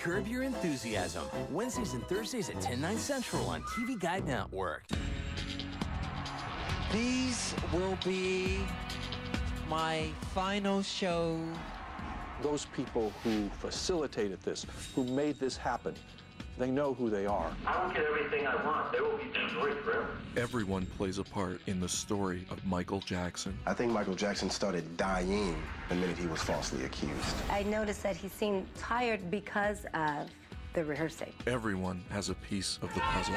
Curb Your Enthusiasm, Wednesdays and Thursdays at 10, 9 Central on TV Guide Network. These will be my final show. Those people who facilitated this, who made this happen, they know who they are. I don't get everything I want. They will be destroyed forever. Everyone plays a part in the story of Michael Jackson. I think Michael Jackson started dying the minute he was falsely accused. I noticed that he seemed tired because of the rehearsing. Everyone has a piece of the puzzle.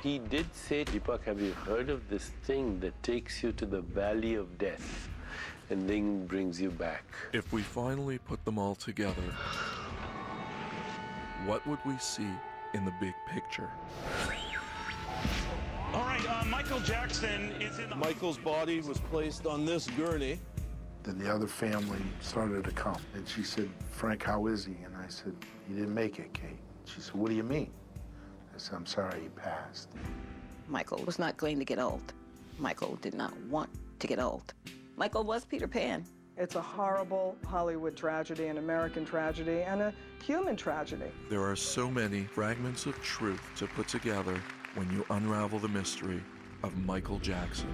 He did say, Deepak, have you heard of this thing that takes you to the valley of death and then brings you back? If we finally put them all together, what would we see in the big picture? All right, Michael Jackson is in the... Michael's body was placed on this gurney. Then the other family started to come. And she said, Frank, how is he? And I said, he didn't make it, Kate. She said, what do you mean? I said, I'm sorry, he passed. Michael was not going to get old. Michael did not want to get old. Michael was Peter Pan. It's a horrible Hollywood tragedy, an American tragedy, and a human tragedy. There are so many fragments of truth to put together when you unravel the mystery of Michael Jackson.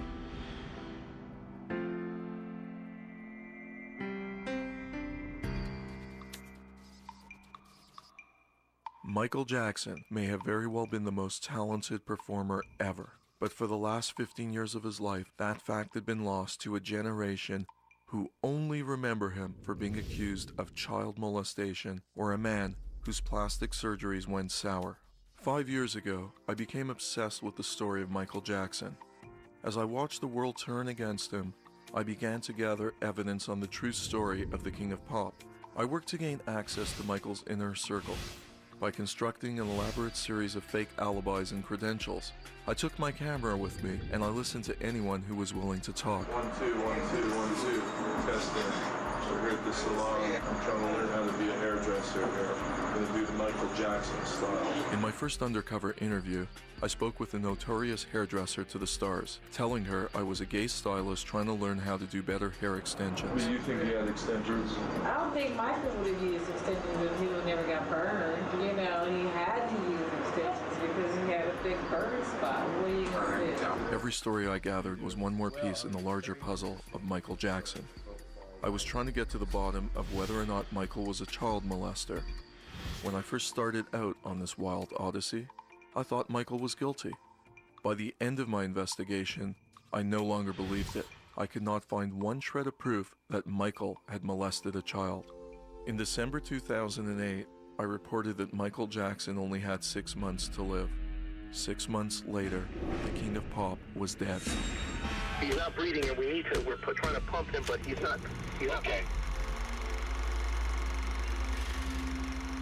Michael Jackson may have very well been the most talented performer ever, but for the last 15 years of his life, that fact had been lost to a generation who only remember him for being accused of child molestation or a man whose plastic surgeries went sour. 5 years ago, I became obsessed with the story of Michael Jackson. As I watched the world turn against him, I began to gather evidence on the true story of the King of Pop. I worked to gain access to Michael's inner circle by constructing an elaborate series of fake alibis and credentials. I took my camera with me and I listened to anyone who was willing to talk. 1, 2, 1, 2, 1, 2. Testing. We're here at the salon. I'm trying to learn how to be a hairdresser here. I'm gonna do the Michael Jackson style. In my first undercover interview, I spoke with a notorious hairdresser to the stars, telling her I was a gay stylist trying to learn how to do better hair extensions. Do you think he had extensions? I don't think Michael would have used extensions if he would never got burned. You know, he had to use extensions because he had a big burn spot. What are you going to do? Every story I gathered was one more piece in the larger puzzle of Michael Jackson. I was trying to get to the bottom of whether or not Michael was a child molester. When I first started out on this wild odyssey, I thought Michael was guilty. By the end of my investigation, I no longer believed it. I could not find one shred of proof that Michael had molested a child. In December 2008, I reported that Michael Jackson only had 6 months to live. 6 months later, the King of Pop was dead. He's not breathing, and we're trying to pump him, but he's not okay.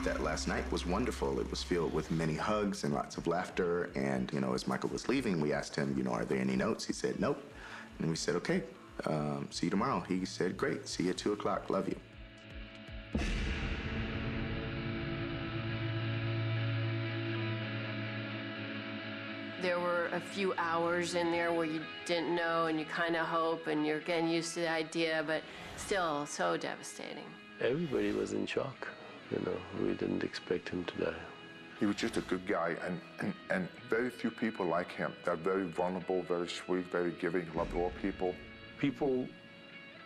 That last night was wonderful. It was filled with many hugs and lots of laughter. And, as Michael was leaving, we asked him, are there any notes? He said, nope. And we said, okay, see you tomorrow. He said, great, see you at 2 o'clock, love you. There were a few hours in there where you didn't know and you kind of hope and you're getting used to the idea, but still so devastating. Everybody was in shock. We didn't expect him to die. He was just a good guy, and very few people like him. They're very vulnerable, very sweet, very giving, loved all people. People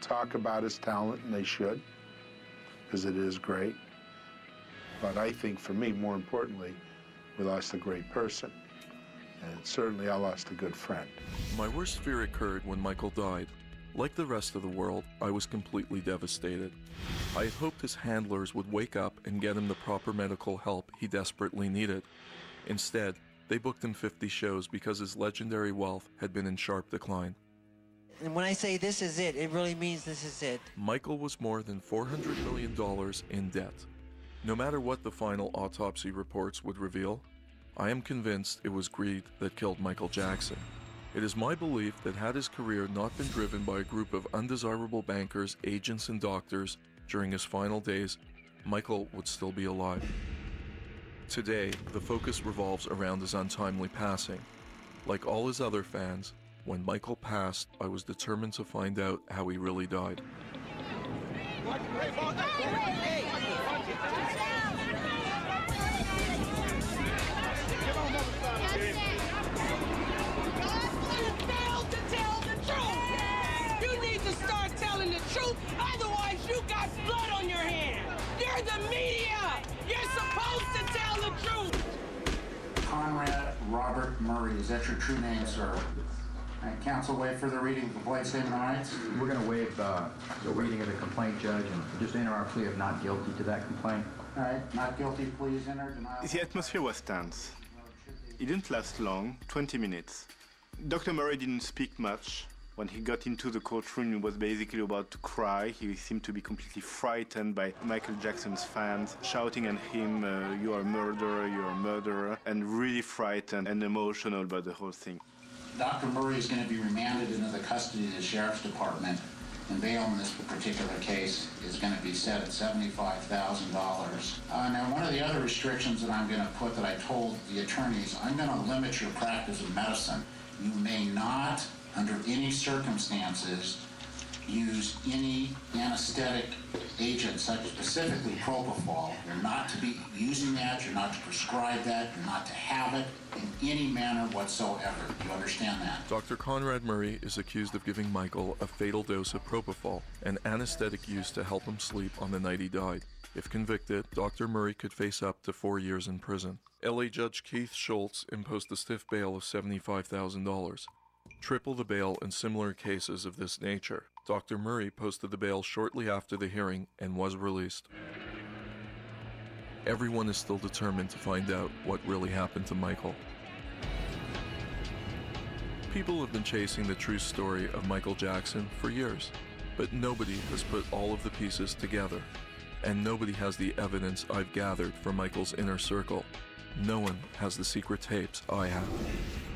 talk about his talent, and they should, because it is great. But I think, for me, more importantly, we lost a great person. And certainly I lost a good friend. My worst fear occurred when Michael died. Like the rest of the world, I was completely devastated. I had hoped his handlers would wake up and get him the proper medical help he desperately needed. Instead, they booked him 50 shows because his legendary wealth had been in sharp decline. And when I say this is it, it really means this is it. Michael was more than $400 million in debt. No matter what the final autopsy reports would reveal, I am convinced it was greed that killed Michael Jackson. It is my belief that had his career not been driven by a group of undesirable bankers, agents, and doctors during his final days, Michael would still be alive. Today, the focus revolves around his untimely passing. Like all his other fans, when Michael passed, I was determined to find out how he really died. Hey! Conrad Murray. Is that your true name, sir? All right, counsel, wait for the reading of the complaint statement of rights. We're going to waive the reading of the complaint, Judge, and just enter our plea of not guilty to that complaint. All right, not guilty, please enter. Denial. The atmosphere was tense. It didn't last long, 20 minutes. Dr. Murray didn't speak much. When he got into the courtroom, he was basically about to cry. He seemed to be completely frightened by Michael Jackson's fans shouting at him, you are a murderer, you're a murderer, and really frightened and emotional about the whole thing. Dr. Murray is going to be remanded into the custody of the Sheriff's Department, and bail in this particular case is going to be set at $75,000. Now, one of the other restrictions that I'm going to put that I told the attorneys, I'm going to limit your practice of medicine. You may not, under any circumstances, use any anesthetic agent, such specifically propofol. You're not to be using that, you're not to prescribe that, you're not to have it in any manner whatsoever. Do you understand that? Dr. Conrad Murray is accused of giving Michael a fatal dose of propofol, an anesthetic used to help him sleep on the night he died. If convicted, Dr. Murray could face up to 4 years in prison. LA Judge Keith Schultz imposed a stiff bail of $75,000, triple the bail in similar cases of this nature. Dr. Murray posted the bail shortly after the hearing and was released. Everyone is still determined to find out what really happened to Michael. People have been chasing the true story of Michael Jackson for years, but nobody has put all of the pieces together. And nobody has the evidence I've gathered from Michael's inner circle. No one has the secret tapes I have.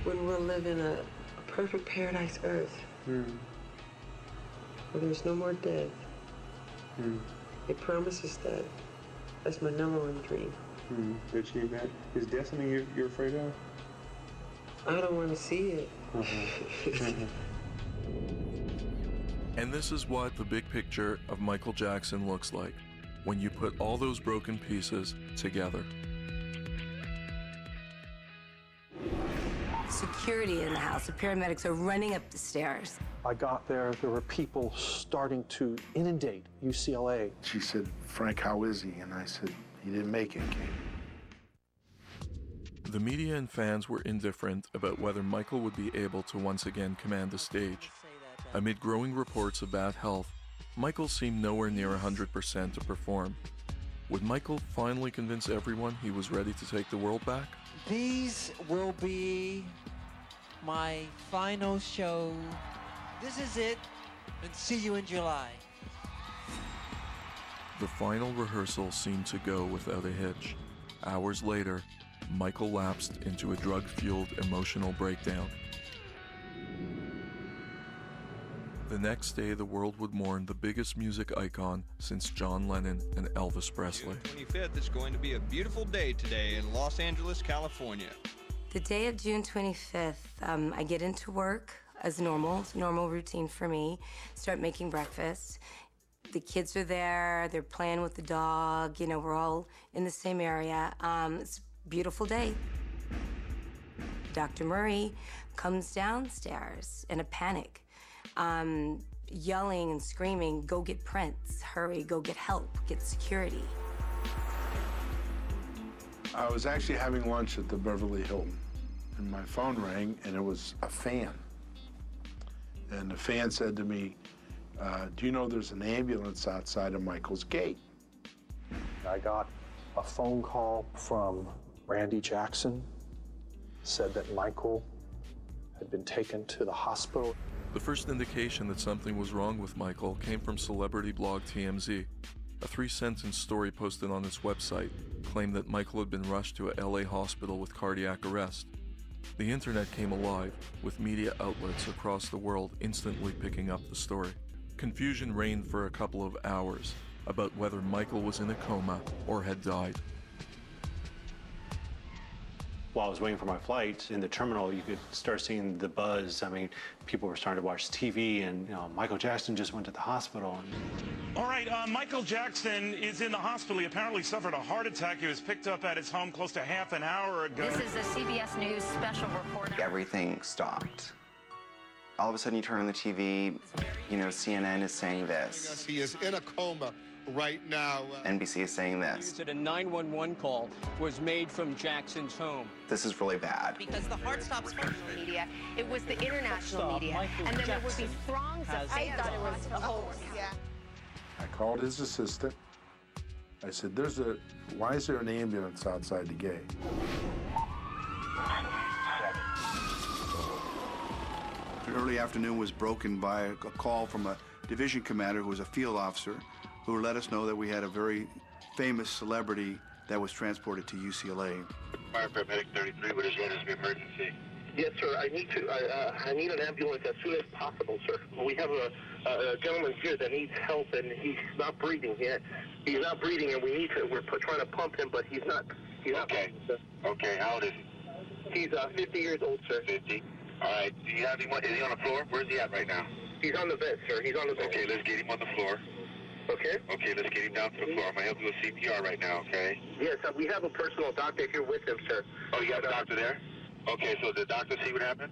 When we'll live in a perfect paradise earth, where there's no more death, it promises that. That's my #1 dream. To achieve that. Is destiny you're afraid of? I don't want to see it. And this is what the big picture of Michael Jackson looks like when you put all those broken pieces together. Security in the house. The paramedics are running up the stairs. I got there were people starting to inundate UCLA. She said, Frank, how is he? And I said, he didn't make it, King. The media and fans were indifferent about whether Michael would be able to once again command the stage. Amid growing reports of bad health, Michael seemed nowhere near 100% to perform. Would Michael finally convince everyone he was ready to take the world back? These will be my final show. This is it, and see you in July. The final rehearsal seemed to go without a hitch. Hours later, Michael lapsed into a drug-fueled emotional breakdown. The next day, the world would mourn the biggest music icon since John Lennon and Elvis Presley. June 25th is going to be a beautiful day today in Los Angeles, California. The day of June 25th, I get into work as normal. It's a normal routine for me. Start making breakfast. The kids are there. They're playing with the dog. You know, we're all in the same area. It's a beautiful day. Dr. Murray comes downstairs in a panic. Yelling and screaming, go get Prince, hurry, go get help, get security. I was actually having lunch at the Beverly Hilton, and my phone rang, and it was a fan. And the fan said to me, do you know there's an ambulance outside of Michael's gate? I got a phone call from Randy Jackson, said that Michael had been taken to the hospital. The first indication that something was wrong with Michael came from celebrity blog TMZ. A 3-sentence story posted on its website claimed that Michael had been rushed to a LA hospital with cardiac arrest. The internet came alive, with media outlets across the world instantly picking up the story. Confusion reigned for a couple of hours about whether Michael was in a coma or had died. While I was waiting for my flight in the terminal, you could start seeing the buzz. I mean, people were starting to watch TV, and Michael Jackson just went to the hospital. All right, Michael Jackson is in the hospital. He apparently suffered a heart attack. He was picked up at his home close to half an hour ago. This is a CBS News special report. Everything stopped. All of a sudden, you turn on the TV, CNN is saying this. He is in a coma. right now. NBC is saying this. That a 911 call was made from Jackson's home. This is really bad. Because the heart stops first. Media. It was the international media. And then there would be throngs of fans. I thought it was the whole. Yeah. I called his assistant. I said, why is there an ambulance outside the gate? The early afternoon was broken by a call from a division commander who was a field officer who let us know that we had a very famous celebrity that was transported to UCLA. Fire paramedic 33, what is your emergency? Yes, sir. I need an ambulance as soon as possible, sir. We have a gentleman here that needs help, and he's not breathing yet. He's not breathing, and we're trying to pump him, but he's not. Okay. Okay. How old is he? He's 50 years old, sir. 50. All right. Do you have him? Is he on the floor? Where's he at right now? He's on the bed, sir. He's on the bed. Okay. Let's get him on the floor. Okay. Okay. Let's get him down to the floor. I'm gonna help you with CPR right now. Okay. Yes, we have a personal doctor here with him, sir. Oh, you have a doctor there? Okay, so the doctor see what happened?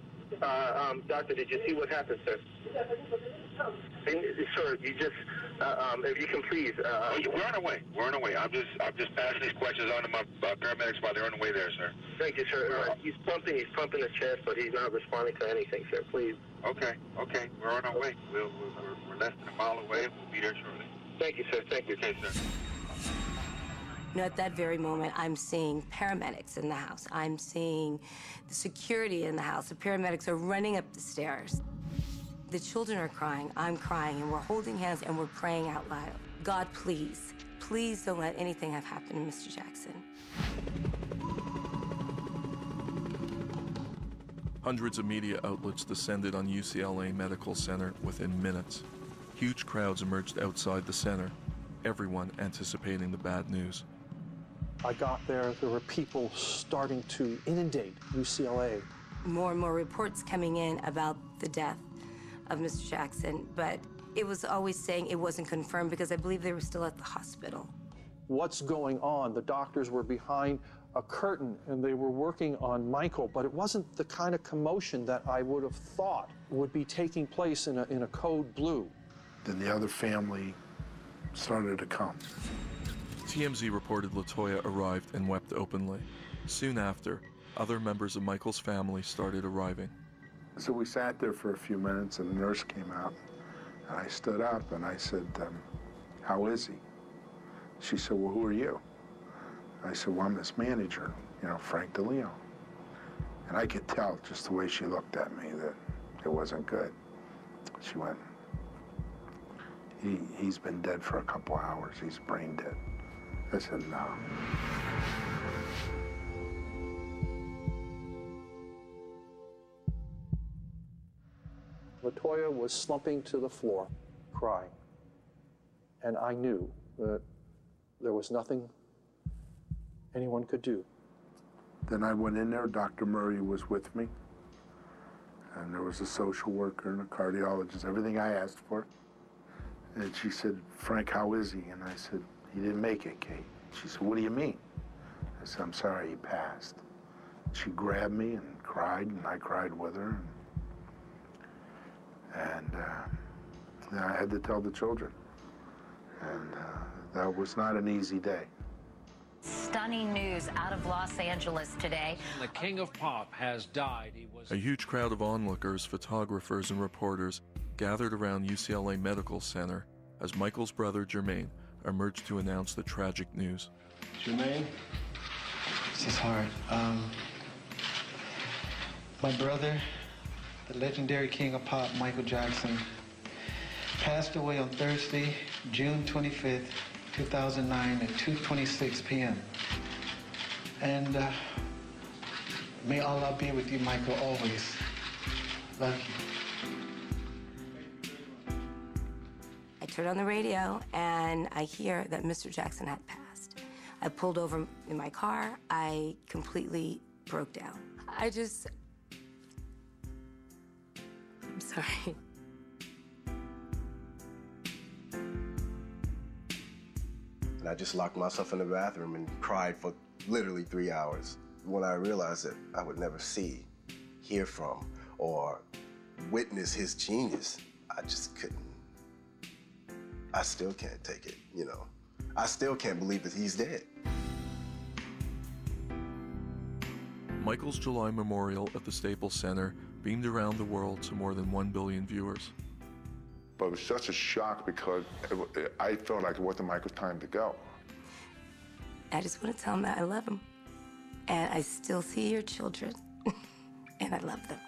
Doctor, did you see what happened, sir? Sir, you just, if you can please. We're on our way. We're on our way. I'm just passing these questions on to my paramedics while they're on the way there, sir. Thank you, sir. He's pumping his chest, but he's not responding to anything, sir. Please. Okay. We're on our way. We're less than a mile away. We'll be there shortly. Thank you, sir. Thank you. Okay, sir. You know, at that very moment, I'm seeing paramedics in the house. I'm seeing the security in the house. The paramedics are running up the stairs. The children are crying, I'm crying, and we're holding hands and we're praying out loud. God, please, please don't let anything have happened to Mr. Jackson. Hundreds of media outlets descended on UCLA Medical Center within minutes. Huge crowds emerged outside the center, everyone anticipating the bad news. I got there were people starting to inundate UCLA. More and more reports coming in about the death of Mr. Jackson, but it was always saying it wasn't confirmed because I believe they were still at the hospital. What's going on? The doctors were behind a curtain and they were working on Michael, but it wasn't the kind of commotion that I would have thought would be taking place in a code blue. Then the other family started to come. TMZ reported LaToya arrived and wept openly. Soon after, other members of Michael's family started arriving. So we sat there for a few minutes and the nurse came out and I stood up and I said, how is he? She said, well, who are you? I said, well, I'm his manager, Frank DeLeo. And I could tell just the way she looked at me that it wasn't good. She went, he's been dead for a couple hours. He's brain dead. I said, no. LaToya was slumping to the floor, crying. And I knew that there was nothing anyone could do. Then I went in there, Dr. Murray was with me, and there was a social worker and a cardiologist, everything I asked for. And she said, Frank, how is he? And I said, he didn't make it, Kate. She said, what do you mean? I said, I'm sorry, he passed. She grabbed me and cried, and I cried with her. And I had to tell the children. And that was not an easy day. Stunning news out of Los Angeles today. The king of pop has died. He was A huge crowd of onlookers, photographers, and reporters gathered around UCLA Medical Center as Michael's brother, Jermaine, emerged to announce the tragic news. Jermaine? This is hard. My brother, the legendary king of pop, Michael Jackson, passed away on Thursday, June 25th, 2009 at 2:26 p.m. And may Allah be with you, Michael, always. Love you. I turned on the radio and I hear that Mr. Jackson had passed. I pulled over in my car. I completely broke down. I'm sorry. And I just locked myself in the bathroom and cried for literally 3 hours. When I realized that I would never see, hear from, or witness his genius, I just couldn't. I still can't take it, you know. I still can't believe that he's dead. Michael's July memorial at the Staples Center beamed around the world to more than 1 billion viewers. But it was such a shock because I felt like it wasn't Michael's time to go. I just want to tell him that I love him. And I still see your children, and I love them.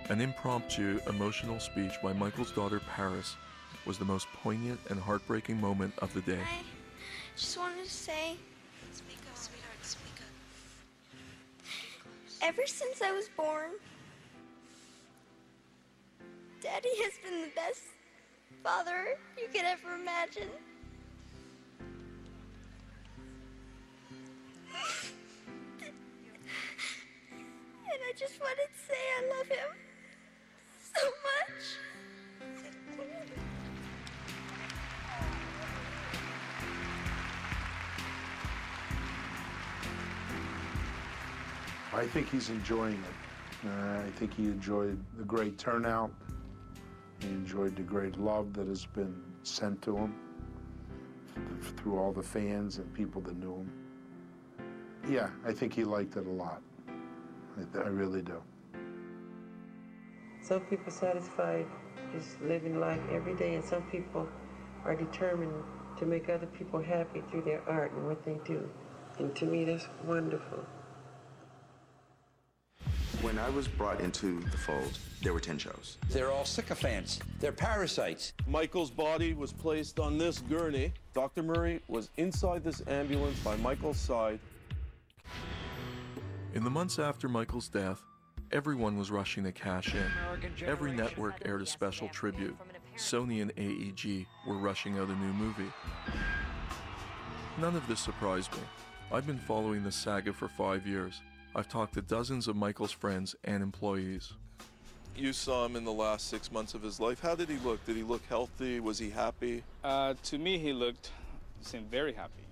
An impromptu, emotional speech by Michael's daughter, Paris, was the most poignant and heartbreaking moment of the day. I just wanted to say, speak up, sweetheart, speak up. Ever since I was born, Daddy has been the best father you could ever imagine. And I just wanted to say I love him so much. I think he's enjoying it. I think he enjoyed the great turnout. He enjoyed the great love that has been sent to him through all the fans and people that knew him. Yeah, I think he liked it a lot. I really do. Some people are satisfied just living life every day, and some people are determined to make other people happy through their art and what they do. And to me, that's wonderful. When I was brought into the fold, there were 10 shows. They're all sycophants. They're parasites. Michael's body was placed on this gurney. Dr. Murray was inside this ambulance by Michael's side. In the months after Michael's death, everyone was rushing to cash in. Every network aired a special tribute. Sony and AEG were rushing out a new movie. None of this surprised me. I've been following this saga for 5 years. I've talked to dozens of Michael's friends and employees. You saw him in the last 6 months of his life. How did he look? Did he look healthy? Was he happy? To me, he seemed very happy,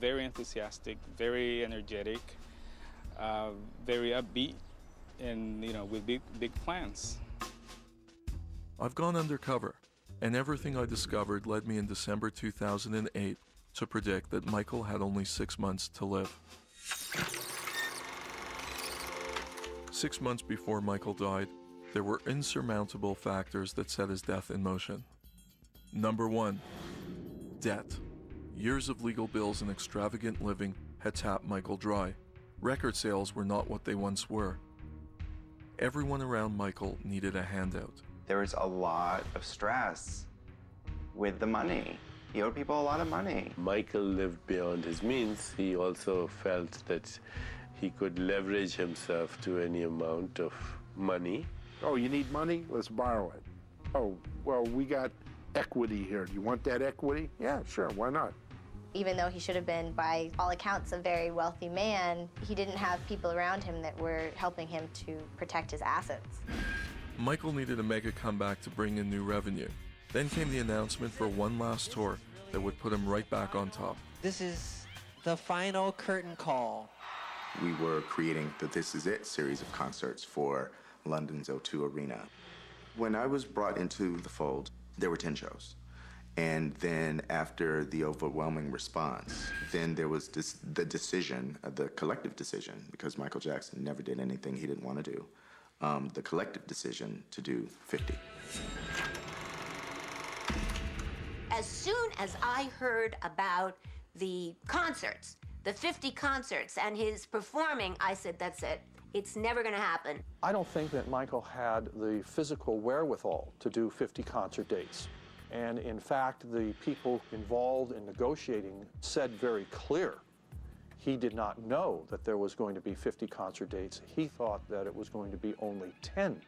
very enthusiastic, very energetic, very upbeat, and with big plans. I've gone undercover, and everything I discovered led me in December 2008 to predict that Michael had only 6 months to live. 6 months before Michael died, there were insurmountable factors that set his death in motion. Number 1, debt. Years of legal bills and extravagant living had tapped Michael dry. Record sales were not what they once were. Everyone around Michael needed a handout. There was a lot of stress with the money. He owed people a lot of money. Michael lived beyond his means. He also felt that he could leverage himself to any amount of money. Oh, you need money? Let's borrow it. Oh, well, we got equity here. Do you want that equity? Yeah, sure, why not? Even though he should have been, by all accounts, a very wealthy man, he didn't have people around him that were helping him to protect his assets. Michael needed a mega comeback to bring in new revenue. Then came the announcement for one last tour that would put him right back on top. This is the final curtain call. We were creating the This Is It series of concerts for London's O2 Arena. When I was brought into the fold, there were 10 shows. And then after the overwhelming response, then there was the decision, the collective decision, because Michael Jackson never did anything he didn't want to do, the collective decision to do 50. As soon as I heard about the concerts, the 50 concerts, and his performing, I said, that's it. It's never going to happen. I don't think that Michael had the physical wherewithal to do 50 concert dates. And in fact, the people involved in negotiating said very clear he did not know that there was going to be 50 concert dates. He thought that it was going to be only 10.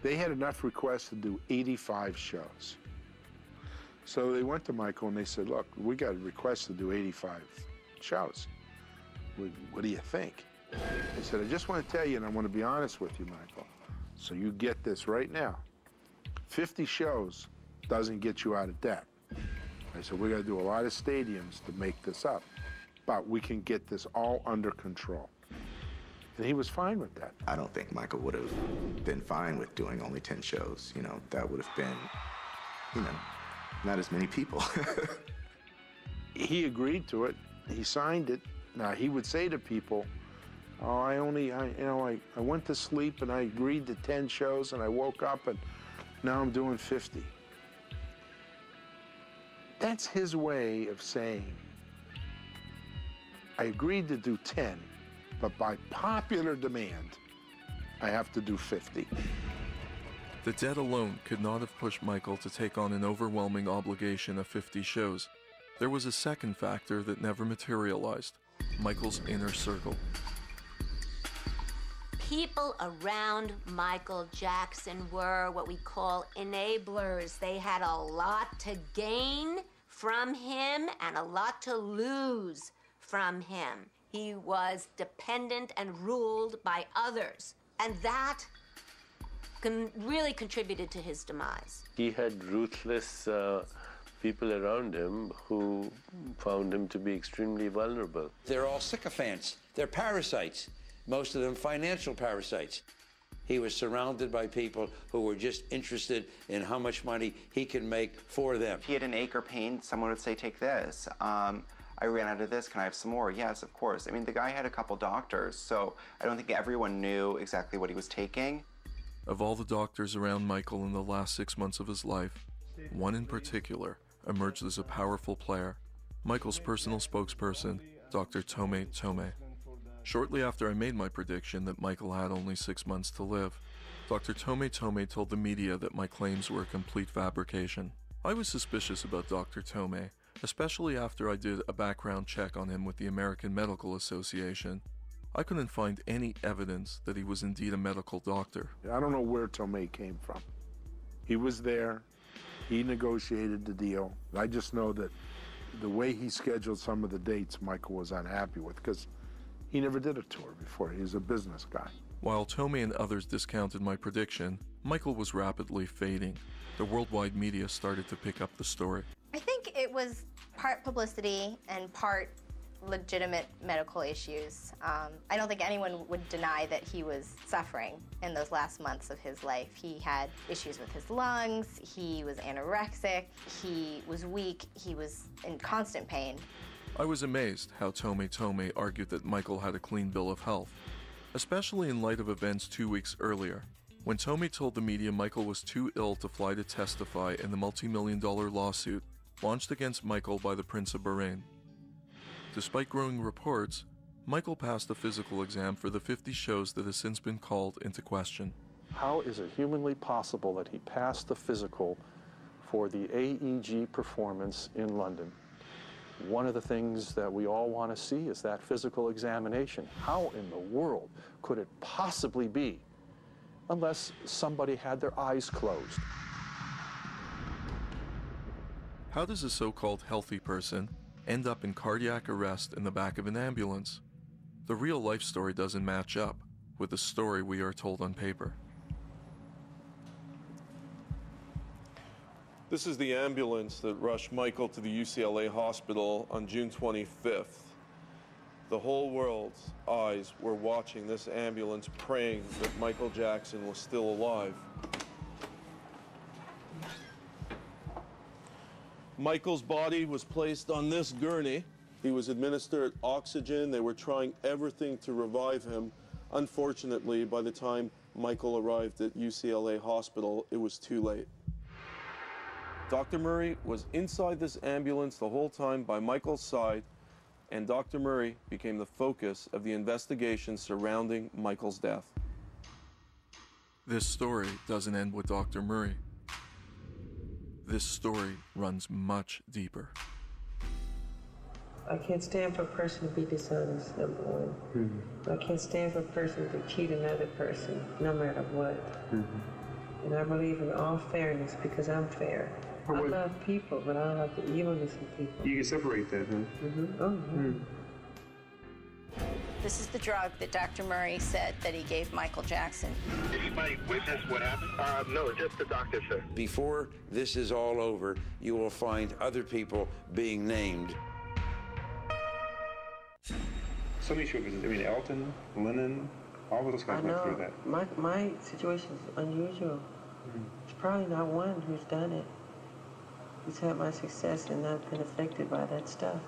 They had enough requests to do 85 shows. So they went to Michael and they said, look, we got a request to do 85 shows. What do you think? He said, I just want to tell you, and I want to be honest with you, Michael, so you get this right now. 50 shows doesn't get you out of debt. I said, we got to do a lot of stadiums to make this up, but we can get this all under control. And he was fine with that. I don't think Michael would have been fine with doing only 10 shows. You know, that would have been, you know, not as many people. He agreed to it. He signed it. Now, he would say to people, oh, I went to sleep and I agreed to 10 shows and I woke up and now I'm doing 50. That's his way of saying, I agreed to do 10, but by popular demand, I have to do 50. The debt alone could not have pushed Michael to take on an overwhelming obligation of 50 shows. There was a second factor that never materialized: Michael's inner circle. People around Michael Jackson were what we call enablers. They had a lot to gain from him and a lot to lose from him. He was dependent and ruled by others, and that really contributed to his demise. He had ruthless people around him who found him to be extremely vulnerable. They're all sycophants. They're parasites, most of them financial parasites. He was surrounded by people who were just interested in how much money he can make for them. If he had an ache or pain, someone would say, take this. I ran out of this, can I have some more? Yes, of course. I mean, the guy had a couple doctors, so I don't think everyone knew exactly what he was taking. Of all the doctors around Michael in the last 6 months of his life, one in particular emerged as a powerful player: Michael's personal spokesperson, Dr. Tome Tome. Shortly after I made my prediction that Michael had only 6 months to live, Dr. Tome Tome told the media that my claims were a complete fabrication. I was suspicious about Dr. Tome, especially after I did a background check on him with the American Medical Association. I couldn't find any evidence that he was indeed a medical doctor. I don't know where Tome came from. He was there. He negotiated the deal. I just know that the way he scheduled some of the dates, Michael was unhappy with, because he never did a tour before. He was a business guy. While Tome and others discounted my prediction, Michael was rapidly fading. The worldwide media started to pick up the story. I think it was part publicity and part legitimate medical issues. I don't think anyone would deny that he was suffering in those last months of his life. He had issues with his lungs, he was anorexic, he was weak, he was in constant pain. I was amazed how Tome Tome argued that Michael had a clean bill of health, especially in light of events 2 weeks earlier, when Tome told the media Michael was too ill to fly to testify in the multi-million-dollar lawsuit launched against Michael by the Prince of Bahrain. Despite growing reports, Michael passed a physical exam for the 50 shows that has since been called into question. How is it humanly possible that he passed the physical for the AEG performance in London? One of the things that we all want to see is that physical examination. How in the world could it possibly be unless somebody had their eyes closed? How does a so-called healthy person end up in cardiac arrest in the back of an ambulance? The real-life story doesn't match up with the story we are told on paper. This is the ambulance that rushed Michael to the UCLA hospital on June 25th. The whole world's eyes were watching this ambulance, praying that Michael Jackson was still alive. Michael's body was placed on this gurney. He was administered oxygen. They were trying everything to revive him. Unfortunately, by the time Michael arrived at UCLA hospital, it was too late. Dr. Murray was inside this ambulance the whole time by Michael's side, and Dr. Murray became the focus of the investigation surrounding Michael's death. This story doesn't end with Dr. Murray. This story runs much deeper. I can't stand for a person to be dishonest, number one. I can't stand for a person to cheat another person, no matter what. And I believe in all fairness because I'm fair. I love people, but I don't like the evilness in people. You can separate that, huh? Oh, yeah. This is the drug that Dr. Murray said that he gave Michael Jackson. Anybody witness what happened? No, just the doctor, sir. Before this is all over, you will find other people being named. So many sugars. I mean, Elton, Lennon, All of us I have went through know. that. My situation is unusual. There's probably not one who's done it, who's had my success and not been affected by that stuff.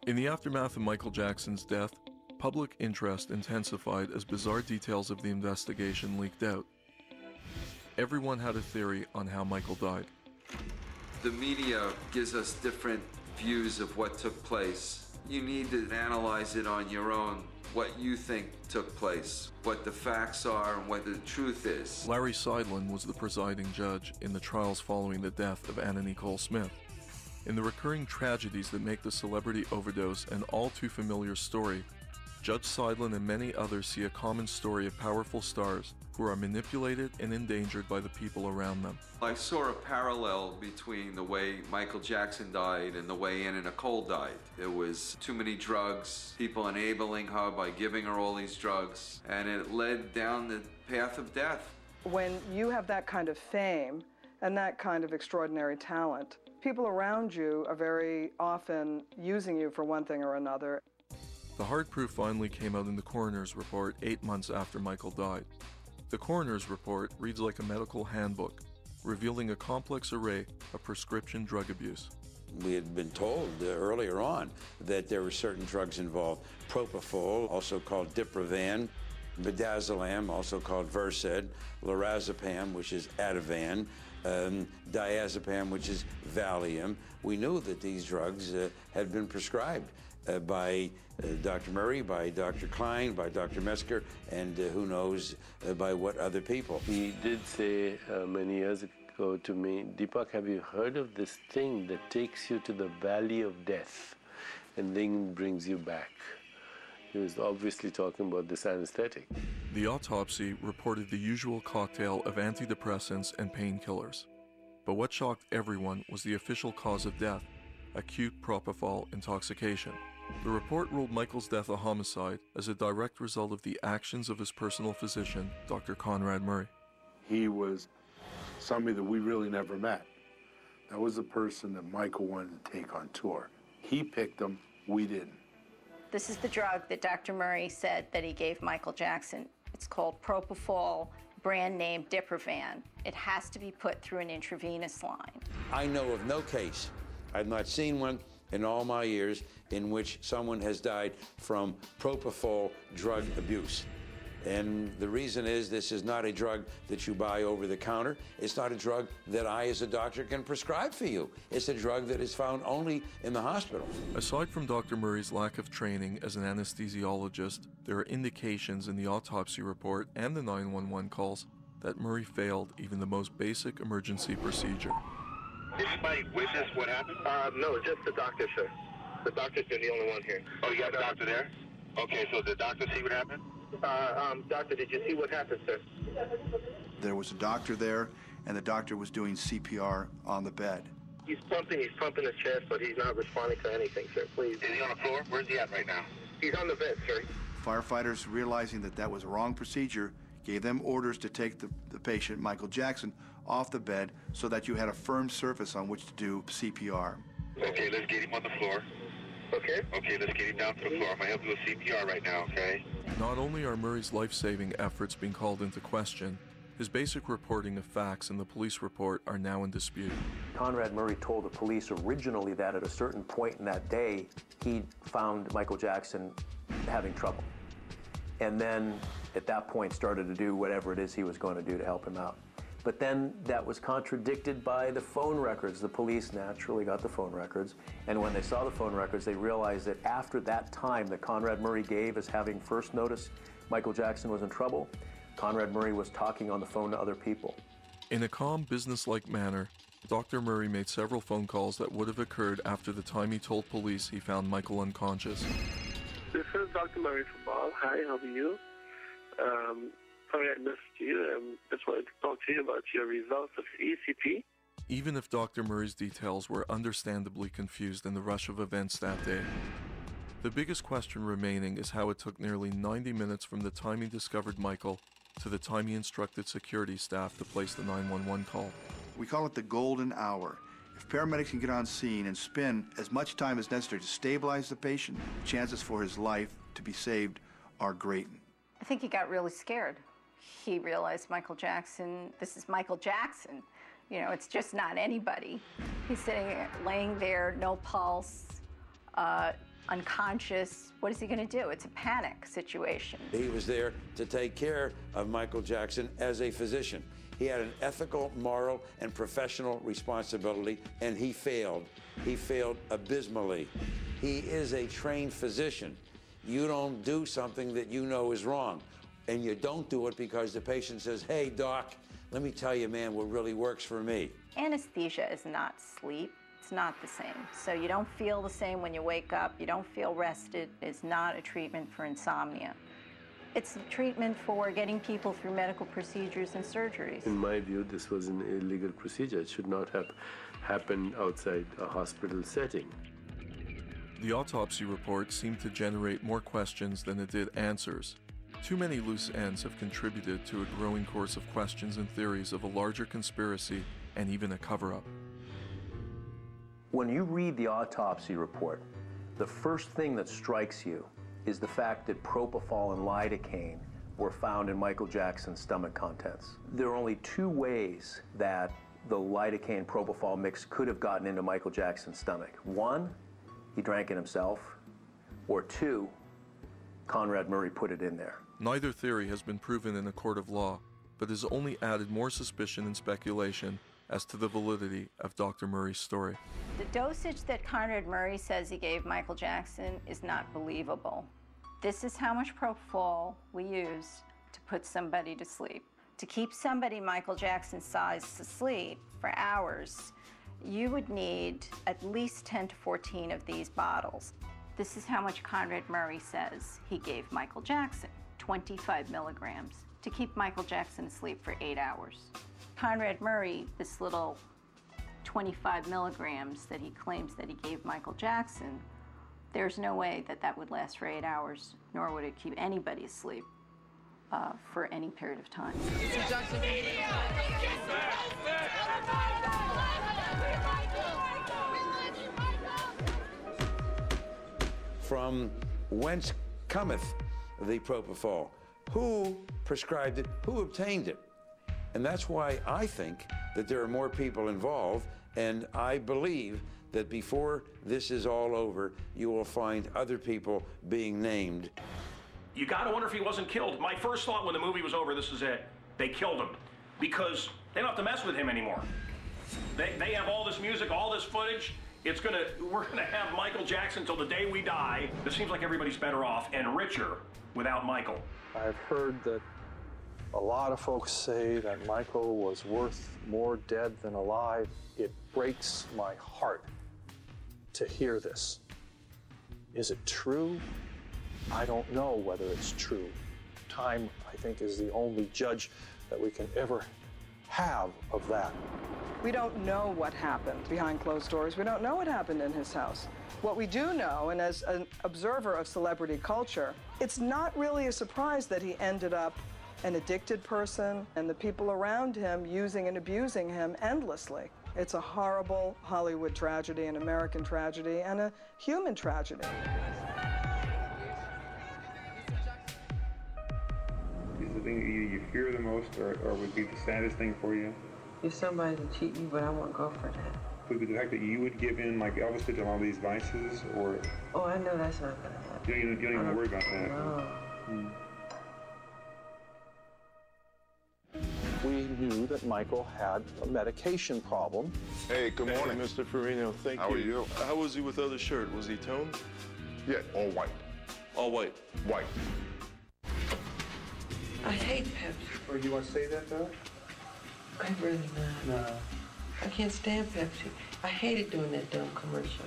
In the aftermath of Michael Jackson's death, public interest intensified as bizarre details of the investigation leaked out. Everyone had a theory on how Michael died. The media gives us different views of what took place. You need to analyze it on your own, what you think took place, what the facts are, and what the truth is. Larry Seidlin was the presiding judge in the trials following the death of Anna Nicole Smith. In the recurring tragedies that make the celebrity overdose an all-too-familiar story, Judge Seidlin and many others see a common story of powerful stars who are manipulated and endangered by the people around them. I saw a parallel between the way Michael Jackson died and the way Anna Nicole died. There was too many drugs, people enabling her by giving her all these drugs, and it led down the path of death. When you have that kind of fame and that kind of extraordinary talent, people around you are very often using you for one thing or another. The hard proof finally came out in the coroner's report 8 months after Michael died. The coroner's report reads like a medical handbook, revealing a complex array of prescription drug abuse. We had been told earlier on that there were certain drugs involved. Propofol, also called Diprovan, Midazolam, also called Versed, Lorazepam, which is Ativan, Diazepam, which is Valium. We knew that these drugs had been prescribed by Dr. Murray, by Dr. Klein, by Dr. Metzger, and who knows by what other people. He did say many years ago to me, Deepak, have you heard of this thing that takes you to the valley of death and then brings you back? He was obviously talking about this anesthetic. The autopsy reported the usual cocktail of antidepressants and painkillers. But what shocked everyone was the official cause of death, acute propofol intoxication. The report ruled Michael's death a homicide as a direct result of the actions of his personal physician, Dr. Conrad Murray. He was somebody that we really never met. That was the person that Michael wanted to take on tour. He picked him, we didn't. This is the drug that Dr. Murray said that he gave Michael Jackson. It's called propofol, brand name Diprovan. It has to be put through an intravenous line. I know of no case, I've not seen one in all my years, in which someone has died from propofol drug abuse. And the reason is this is not a drug that you buy over the counter. It's not a drug that I as a doctor can prescribe for you. It's a drug that is found only in the hospital. Aside from Dr. Murray's lack of training as an anesthesiologist, there are indications in the autopsy report and the 911 calls that Murray failed even the most basic emergency procedure. Is somebody witness what happened? No, just the doctor, sir. The doctor's been the only one here. Oh, you got a doctor there? Okay, so the doctor see what happened? Doctor, did you see what happened, sir? There was a doctor there, and the doctor was doing CPR on the bed. He's pumping his chest, but he's not responding to anything, sir. Please. Is he on the floor? Where's he at right now? He's on the bed, sir. Firefighters, realizing that that was a wrong procedure, gave them orders to take the patient, Michael Jackson, off the bed so that you had a firm surface on which to do CPR. Okay, let's get him on the floor. Okay. Okay, let's get him down to the floor. I'm going to help you with CPR right now, okay? Not only are Murray's life-saving efforts being called into question, his basic reporting of facts in the police report are now in dispute. Conrad Murray told the police originally that at a certain point in that day, he found Michael Jackson having trouble. And then at that point started to do whatever it is he was going to do to help him out. But then that was contradicted by the phone records. The police naturally got the phone records, and when they saw the phone records, they realized that after that time that Conrad Murray gave as having first noticed Michael Jackson was in trouble, Conrad Murray was talking on the phone to other people. In a calm, business-like manner, Dr. Murray made several phone calls that would have occurred after the time he told police he found Michael unconscious. This is Dr. Murray from Bob. Hi, how are you? Sorry I missed you. Just wanted to talk to you about your results of ECP. Even if Dr. Murray's details were understandably confused in the rush of events that day, the biggest question remaining is how it took nearly 90 minutes from the time he discovered Michael to the time he instructed security staff to place the 911 call. We call it the golden hour. If paramedics can get on scene and spend as much time as necessary to stabilize the patient, chances for his life to be saved are great. I think he got really scared. He realized Michael Jackson, this is Michael Jackson. You know, it's just not anybody. He's laying there, no pulse, unconscious. What is he going to do? It's a panic situation. He was there to take care of Michael Jackson as a physician. He had an ethical, moral, and professional responsibility, and he failed. He failed abysmally. He is a trained physician. You don't do something that you know is wrong, and you don't do it because the patient says, hey, doc, let me tell you, man, what really works for me. Anesthesia is not sleep. It's not the same. So you don't feel the same when you wake up. You don't feel rested. It's not a treatment for insomnia. It's a treatment for getting people through medical procedures and surgeries. In my view, this was an illegal procedure. It should not have happened outside a hospital setting. The autopsy report seemed to generate more questions than it did answers. Too many loose ends have contributed to a growing course of questions and theories of a larger conspiracy and even a cover-up. When you read the autopsy report, the first thing that strikes you is the fact that propofol and lidocaine were found in Michael Jackson's stomach contents. There are only two ways that the lidocaine propofol mix could have gotten into Michael Jackson's stomach. One, he drank it himself, or two, Conrad Murray put it in there. Neither theory has been proven in a court of law, but has only added more suspicion and speculation as to the validity of Dr. Murray's story. The dosage that Conrad Murray says he gave Michael Jackson is not believable. This is how much propofol we use to put somebody to sleep. To keep somebody Michael Jackson's size to sleep for hours, you would need at least 10 to 14 of these bottles. This is how much Conrad Murray says he gave Michael Jackson, 25 milligrams, to keep Michael Jackson asleep for 8 hours. Conrad Murray, this little 25 milligrams that he claims that he gave Michael Jackson, there's no way that that would last for 8 hours, nor would it keep anybody asleep for any period of time. From whence cometh the propofol? Who prescribed it? Who obtained it? And that's why I think that there are more people involved, and I believe that before this is all over, you will find other people being named. You gotta wonder if he wasn't killed. My first thought when the movie was over, this is it, they killed him. Because they don't have to mess with him anymore. They have all this music, all this footage. We're gonna have Michael Jackson till the day we die. It seems like everybody's better off and richer without Michael. I've heard that a lot of folks say that Michael was worth more dead than alive. It breaks my heart to hear this. Is it true? I don't know whether it's true. Time, I think, is the only judge that we can ever have of that. We don't know what happened behind closed doors. We don't know what happened in his house. What we do know, and as an observer of celebrity culture, it's not really a surprise that he ended up an addicted person and the people around him using and abusing him endlessly. It's a horrible Hollywood tragedy, an American tragedy, and a human tragedy. Is the thing either you fear the most or would be the saddest thing for you? If somebody to cheat me, but I won't go for that. Would be the fact that you would give in, like Elvis did, to all these vices, or... Oh, I know that's not going to happen. You don't even worry about that. No. We knew that Michael had a medication problem. Hey, good morning. Hey, Mr. Farino, thank you. How are you? How was he without a shirt? Was he toned? Yeah, all white. All white? White. I hate Pepsi. Or you want to say that, though? I really not. No. I can't stand Pepsi. I hated doing that dumb commercial.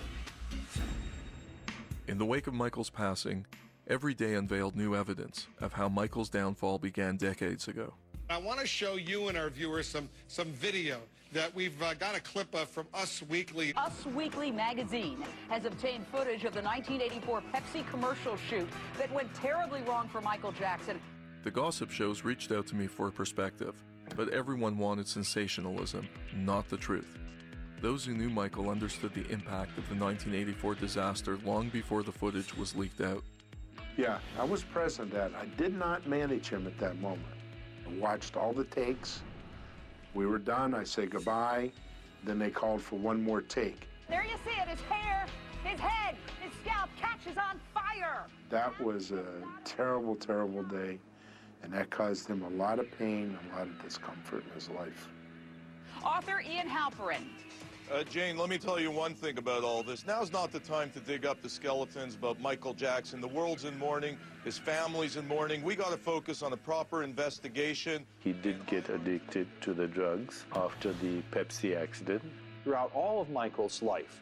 In the wake of Michael's passing, every day unveiled new evidence of how Michael's downfall began decades ago. I want to show you and our viewers some video that we've got a clip of from Us Weekly. Us Weekly magazine has obtained footage of the 1984 Pepsi commercial shoot that went terribly wrong for Michael Jackson. The gossip shows reached out to me for a perspective, but everyone wanted sensationalism, not the truth. Those who knew Michael understood the impact of the 1984 disaster long before the footage was leaked out. Yeah, I was present at it. I did not manage him at that moment. I watched all the takes. We were done. I said goodbye. Then they called for one more take. There you see it, his hair, his head, his scalp catches on fire. That was a terrible, terrible day, and that caused him a lot of pain, a lot of discomfort in his life. Author Ian Halperin. Jane, let me tell you one thing about all this. Now's not the time to dig up the skeletons about Michael Jackson. The world's in mourning. His family's in mourning. We got to focus on a proper investigation. He did get addicted to the drugs after the Pepsi accident. Throughout all of Michael's life,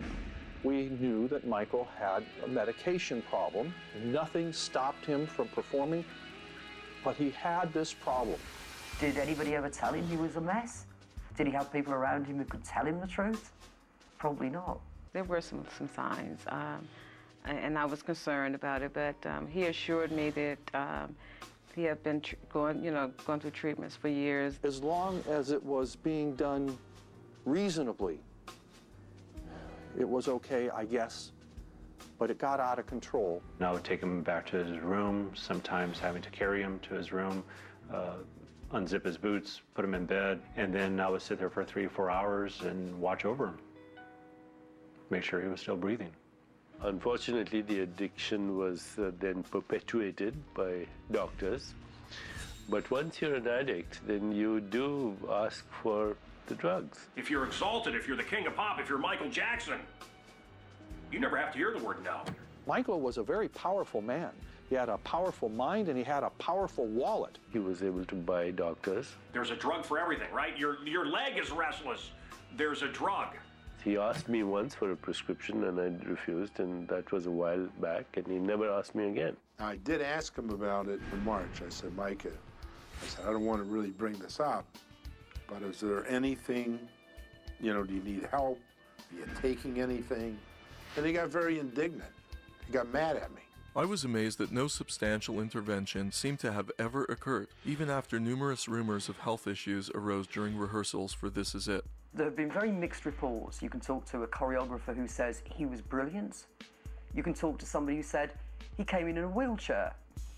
we knew that Michael had a medication problem. Nothing stopped him from performing, but he had this problem. Did anybody ever tell him he was a mess? Did he have people around him who could tell him the truth? Probably not. There were some signs, and I was concerned about it, but he assured me that he had been going through treatments for years. As long as it was being done reasonably, it was okay, I guess, but it got out of control. I would take him back to his room, sometimes having to carry him to his room, unzip his boots, put him in bed, and then I would sit there for 3 or 4 hours and watch over him, make sure he was still breathing. Unfortunately, the addiction was then perpetuated by doctors. But once you're an addict, then you do ask for the drugs. If you're exalted, if you're the king of pop, if you're Michael Jackson, you never have to hear the word no. Michael was a very powerful man. He had a powerful mind and he had a powerful wallet. He was able to buy doctors. There's a drug for everything, right? Your leg is restless. There's a drug. He asked me once for a prescription and I refused, and that was a while back, and he never asked me again. I did ask him about it in March. I said, Micah, I said, I don't want to really bring this up, but is there anything, do you need help? Are you taking anything? And he got very indignant. He got mad at me. I was amazed that no substantial intervention seemed to have ever occurred, even after numerous rumors of health issues arose during rehearsals for This Is It. There have been very mixed reports. You can talk to a choreographer who says he was brilliant. You can talk to somebody who said he came in a wheelchair.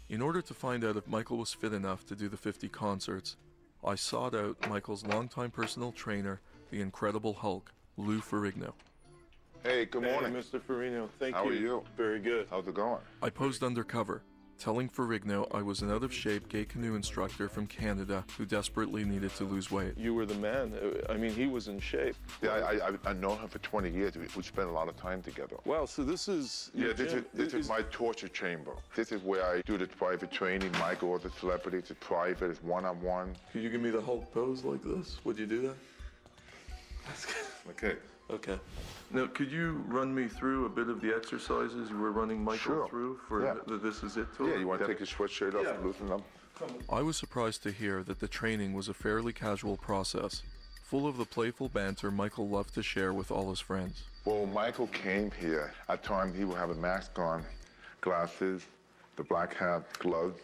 In order to find out if Michael was fit enough to do the 50 concerts, I sought out Michael's longtime personal trainer, the Incredible Hulk, Lou Ferrigno. Hey, good morning. Hey, Mr. Farino. Thank you. How are you? Very good. How's it going? I posed undercover, telling Ferrigno I was an out-of-shape gay canoe instructor from Canada who desperately needed to lose weight. You were the man. I mean, he was in shape. Yeah, I know him for 20 years. We spent a lot of time together. Wow, so this is... Yeah, this is my torture chamber. This is where I do the private training. Michael is a celebrity. It's private. It's one-on-one. Could you give me the Hulk pose like this? Would you do that? Okay. Okay. Now, could you run me through a bit of the exercises you were running Michael through for the This Is It tour? Yeah, you want to take your sweatshirt off and loosen up? I was surprised to hear that the training was a fairly casual process, full of the playful banter Michael loved to share with all his friends. Well, Michael came here. At times, he would have a mask on, glasses, the black hat, gloves.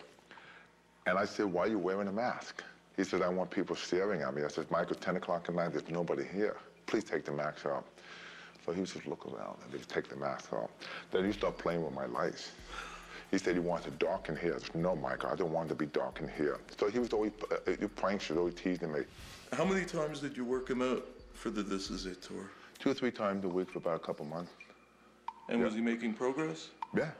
And I said, why are you wearing a mask? He said, I want people staring at me. I said, Michael, 10 o'clock at night, there's nobody here. Please take the mask off. So he would just look around and just take the mask off. Then he started playing with my lights. He said he wanted it dark in here. I said, no, Michael, I don't want it to be dark in here. So he was always, pranksters, always teasing me. How many times did you work him out for the This Is It tour? 2 or 3 times a week for about a couple months. And was he making progress? Yeah.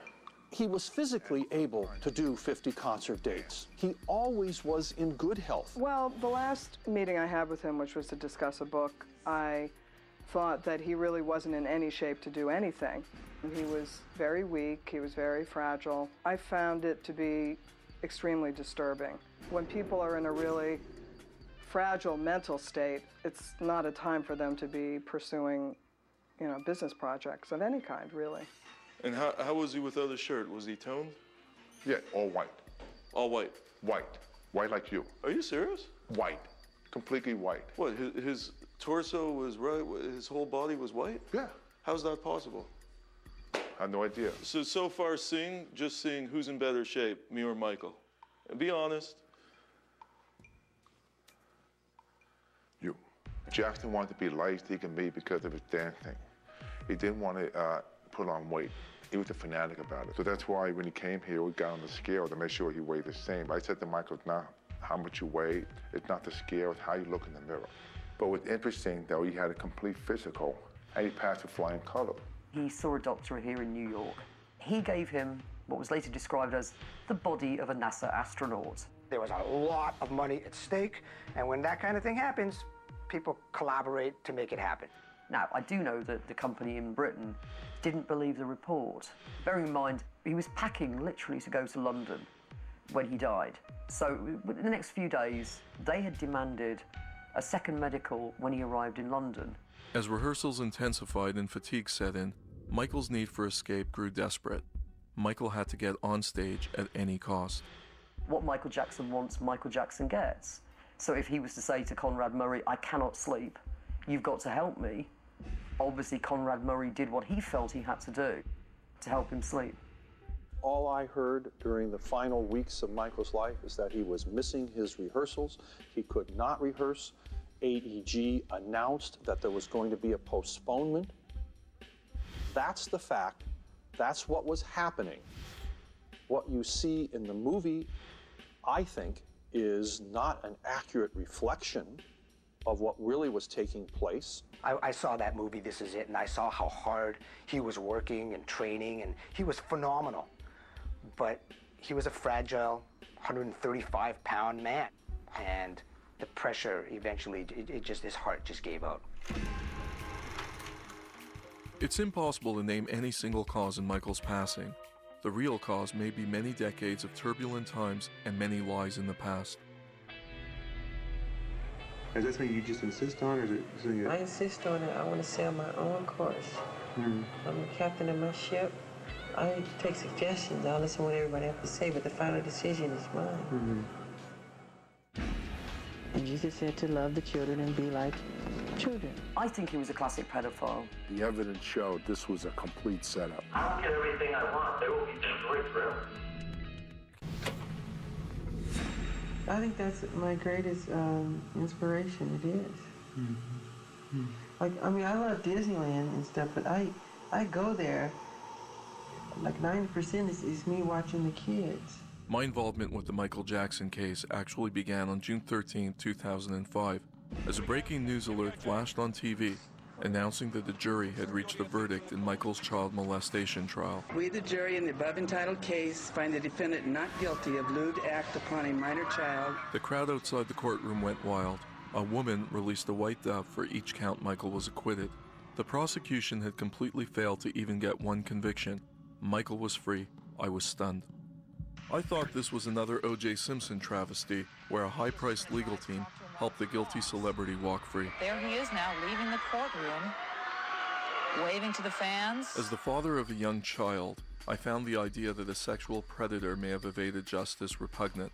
He was physically able to do 50 concert dates. He always was in good health. Well, the last meeting I had with him, which was to discuss a book, I thought that he really wasn't in any shape to do anything. He was very weak, he was very fragile. I found it to be extremely disturbing. When people are in a really fragile mental state, it's not a time for them to be pursuing, business projects of any kind, really. And how was he without a shirt? Was he toned? Yeah, all white. All white? White. White like you. Are you serious? White. Completely white. What, his torso was right, his whole body was white? Yeah. How's that possible? I have no idea. So far just seeing who's in better shape, me or Michael. And be honest. You. Jackson wanted to be light as he can be because of his dancing. He didn't want to put on weight. He was a fanatic about it. So that's why when he came here, we got on the scale to make sure he weighed the same. I said to Michael, it's not how much you weigh, it's not the scale, it's how you look in the mirror. But what's interesting, though, he had a complete physical, and he passed with flying colors. He saw a doctor here in New York. He gave him what was later described as the body of a NASA astronaut. There was a lot of money at stake, and when that kind of thing happens, people collaborate to make it happen. Now, I do know that the company in Britain didn't believe the report. Bearing in mind, he was packing literally to go to London when he died. So in the next few days, they had demanded a second medical when he arrived in London. As rehearsals intensified and fatigue set in, Michael's need for escape grew desperate. Michael had to get on stage at any cost. What Michael Jackson wants, Michael Jackson gets. So if he was to say to Conrad Murray, I cannot sleep, you've got to help me, obviously Conrad Murray did what he felt he had to do to help him sleep. All I heard during the final weeks of Michael's life is that he was missing his rehearsals. He could not rehearse. AEG announced that there was going to be a postponement. That's the fact. That's what was happening. What you see in the movie, I think, is not an accurate reflection of what really was taking place. I saw that movie, This Is It, and I saw how hard he was working and training, and he was phenomenal. But he was a fragile, 135-pound man, and the pressure eventually, his heart just gave out. It's impossible to name any single cause in Michael's passing. The real cause may be many decades of turbulent times and many lies in the past. Is that something you just insist on, or is it something that... I insist on it. I want to sail my own course. I'm the captain of my ship. I take suggestions. I'll listen to what everybody has to say, but the final decision is mine. And Jesus said to love the children and be like children. I think he was a classic pedophile. The evidence showed this was a complete setup. I don't get everything I want. There will be destroyed forever. I think that's my greatest inspiration. It is. Like, I mean, I love Disneyland and stuff, but I go there. Like 90% is me watching the kids. My involvement with the Michael Jackson case actually began on June 13, 2005, as a breaking news alert flashed on TV announcing that the jury had reached a verdict in Michael's child molestation trial. We, the jury, in the above entitled case, find the defendant not guilty of lewd act upon a minor child. The crowd outside the courtroom went wild. A woman released a white dove for each count Michael was acquitted. The prosecution had completely failed to even get one conviction. Michael was free. I was stunned. I thought this was another O.J. Simpson travesty, where a high-priced legal team helped the guilty celebrity walk free. There he is now, leaving the courtroom, waving to the fans. As the father of a young child, I found the idea that a sexual predator may have evaded justice repugnant.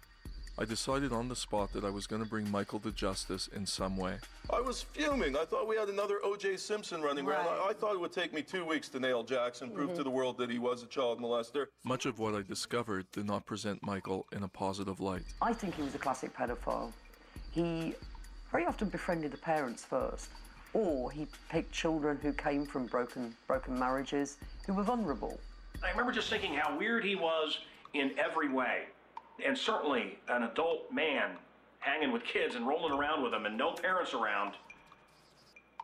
I decided on the spot that I was going to bring Michael to justice in some way. I was fuming. I thought we had another O.J. Simpson running around. I thought it would take me 2 weeks to nail Jackson, prove to the world that he was a child molester. Much of what I discovered did not present Michael in a positive light. I think he was a classic pedophile. He very often befriended the parents first, or he picked children who came from broken marriages, who were vulnerable. I remember just thinking how weird he was in every way. And certainly an adult man hanging with kids and rolling around with them and no parents around,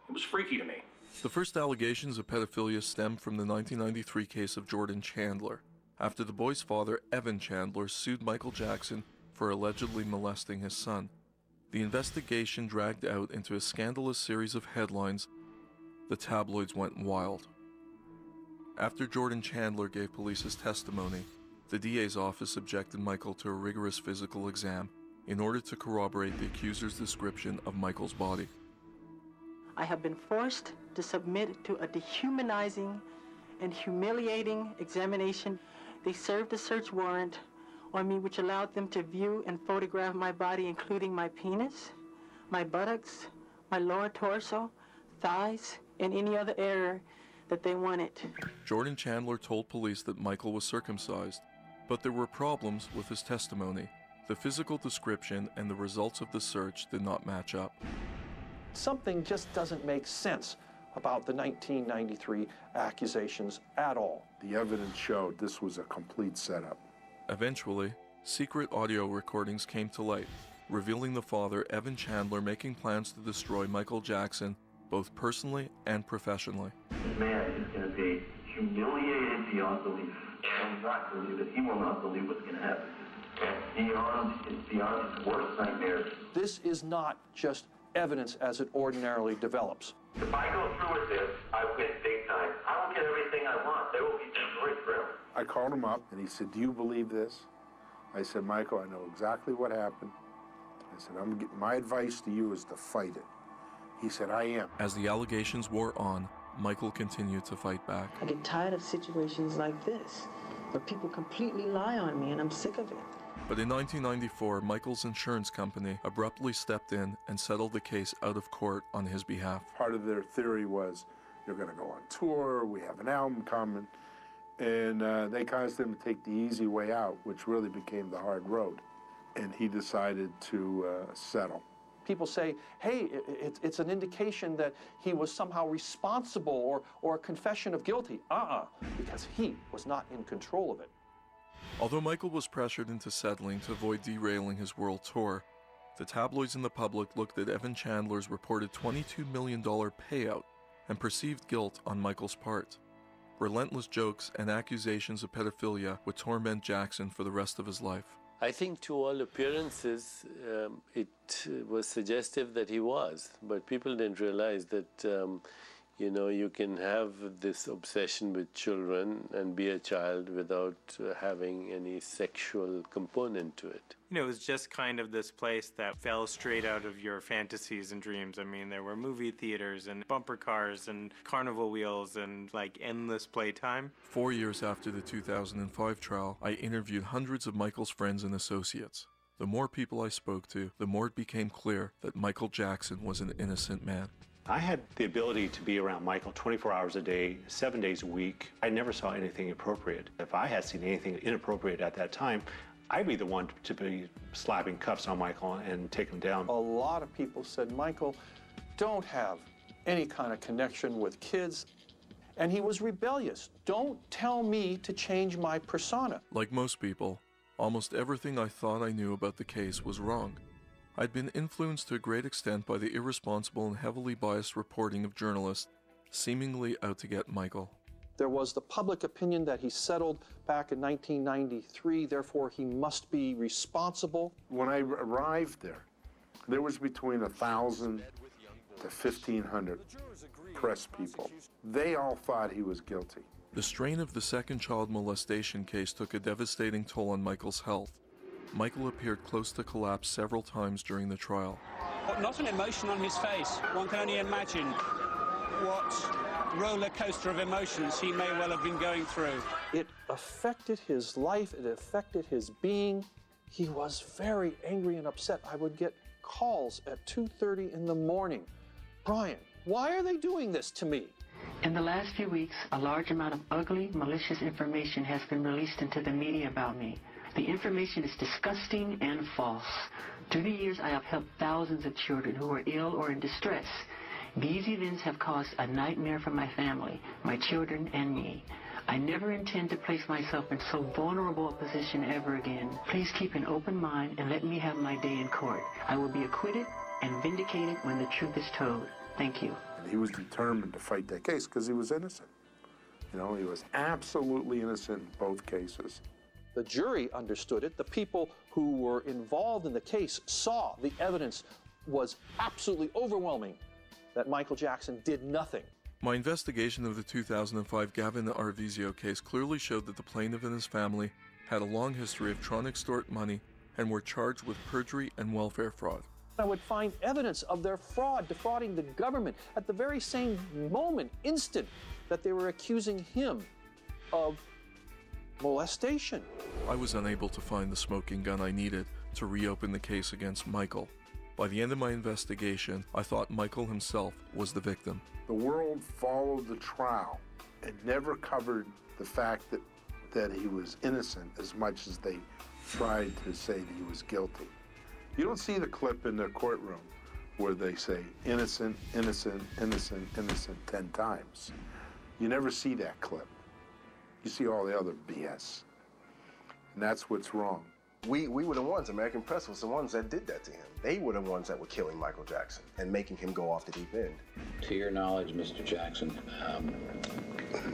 it was freaky to me. The first allegations of pedophilia stemmed from the 1993 case of Jordan Chandler, after the boy's father, Evan Chandler, sued Michael Jackson for allegedly molesting his son. The investigation dragged out into a scandalous series of headlines. The tabloids went wild. After Jordan Chandler gave police his testimony, the DA's office subjected Michael to a rigorous physical exam in order to corroborate the accuser's description of Michael's body. I have been forced to submit to a dehumanizing and humiliating examination. They served a search warrant on me which allowed them to view and photograph my body, including my penis, my buttocks, my lower torso, thighs, and any other area that they wanted. Jordan Chandler told police that Michael was circumcised, but there were problems with his testimony. The physical description and the results of the search did not match up. Something just doesn't make sense about the 1993 accusations at all. The evidence showed this was a complete setup. Eventually, secret audio recordings came to light, revealing the father, Evan Chandler, making plans to destroy Michael Jackson both personally and professionally. This man is going to be humiliated beyond belief. And not believe it. He will not believe what's going to happen. It's beyond his worst nightmares. This is not just evidence as it ordinarily develops. If I go through with this, I win big time. I will get everything I want. There will be destroyed forever. I called him up and he said, "Do you believe this?" I said, "Michael, I know exactly what happened." I said, my advice to you is to fight it. He said, "I am." As the allegations wore on, Michael continued to fight back. I get tired of situations like this, where people completely lie on me, and I'm sick of it. But in 1994, Michael's insurance company abruptly stepped in and settled the case out of court on his behalf. Part of their theory was, you're going to go on tour, we have an album coming, and they caused him to take the easy way out, which really became the hard road. And he decided to settle. People say, hey, it's an indication that he was somehow responsible or a confession of guilty. Because he was not in control of it. Although Michael was pressured into settling to avoid derailing his world tour, the tabloids and the public looked at Evan Chandler's reported $22 million payout and perceived guilt on Michael's part. Relentless jokes and accusations of pedophilia would torment Jackson for the rest of his life. I think to all appearances, it was suggestive that he was, but people didn't realize that, you can have this obsession with children and be a child without having any sexual component to it. It was just kind of this place that fell straight out of your fantasies and dreams. I mean, there were movie theaters and bumper cars and carnival wheels and, endless playtime. 4 years after the 2005 trial, I interviewed hundreds of Michael's friends and associates. The more people I spoke to, the more it became clear that Michael Jackson was an innocent man. I had the ability to be around Michael 24 hours a day, 7 days a week. I never saw anything inappropriate. If I had seen anything inappropriate at that time, I'd be the one to be slapping cuffs on Michael and take him down. A lot of people said, Michael, don't have any kind of connection with kids. And he was rebellious. Don't tell me to change my persona. Like most people, almost everything I thought I knew about the case was wrong. I'd been influenced to a great extent by the irresponsible and heavily biased reporting of journalists seemingly out to get Michael. There was the public opinion that he settled back in 1993, therefore he must be responsible. When I arrived there was between 1,000 to 1,500 press people. They all thought he was guilty. The strain of the second child molestation case took a devastating toll on Michael's health. Michael appeared close to collapse several times during the trial. Not an emotion on his face. One can only imagine what roller coaster of emotions he may well have been going through. It affected his life, it affected his being. He was very angry and upset. I would get calls at 2:30 in the morning. Brian, why are they doing this to me? In the last few weeks, a large amount of ugly, malicious information has been released into the media about me. The information is disgusting and false. Through the years, I have helped thousands of children who are ill or in distress. These events have caused a nightmare for my family, my children, and me. I never intend to place myself in so vulnerable a position ever again. Please keep an open mind and let me have my day in court. I will be acquitted and vindicated when the truth is told. Thank you. And he was determined to fight that case because he was innocent. He was absolutely innocent in both cases. The jury understood it. The people who were involved in the case saw the evidence was absolutely overwhelming that Michael Jackson did nothing. My investigation of the 2005 Gavin Arvizio case clearly showed that the plaintiff and his family had a long history of trying to extort money and were charged with perjury and welfare fraud. I would find evidence of their fraud, defrauding the government at the very same instant that they were accusing him of molestation. I was unable to find the smoking gun I needed to reopen the case against Michael. By the end of my investigation, I thought Michael himself was the victim. The world followed the trial and never covered the fact that he was innocent as much as they tried to say that he was guilty. You don't see the clip in the courtroom where they say innocent, innocent, innocent, innocent 10 times. You never see that clip. You see all the other BS. And that's what's wrong. We were the ones, American press was the ones that did that to him. They were the ones that were killing Michael Jackson and making him go off the deep end. To your knowledge, Mr. Jackson,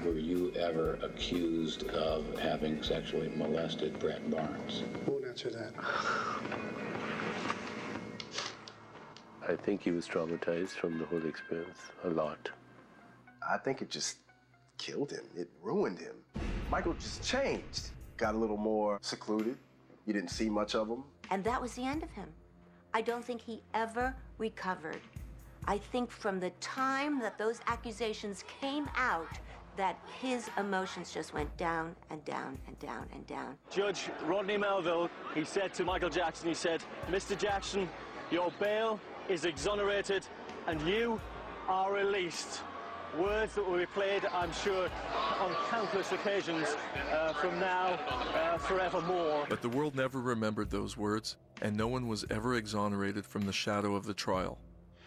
were you ever accused of having sexually molested Brett Barnes? Who would answer that? I think he was traumatized from the whole experience a lot. I think it just killed him. It ruined him. Michael just changed. Got a little more secluded. You didn't see much of him. And that was the end of him. I don't think he ever recovered. I think from the time that those accusations came out, that his emotions just went down and down and down and down. Judge Rodney Melville, he said to Michael Jackson, he said, Mr. Jackson, your bail is exonerated and you are released. Words that will be played, I'm sure, on countless occasions from now forevermore. But the world never remembered those words, and no one was ever exonerated from the shadow of the trial.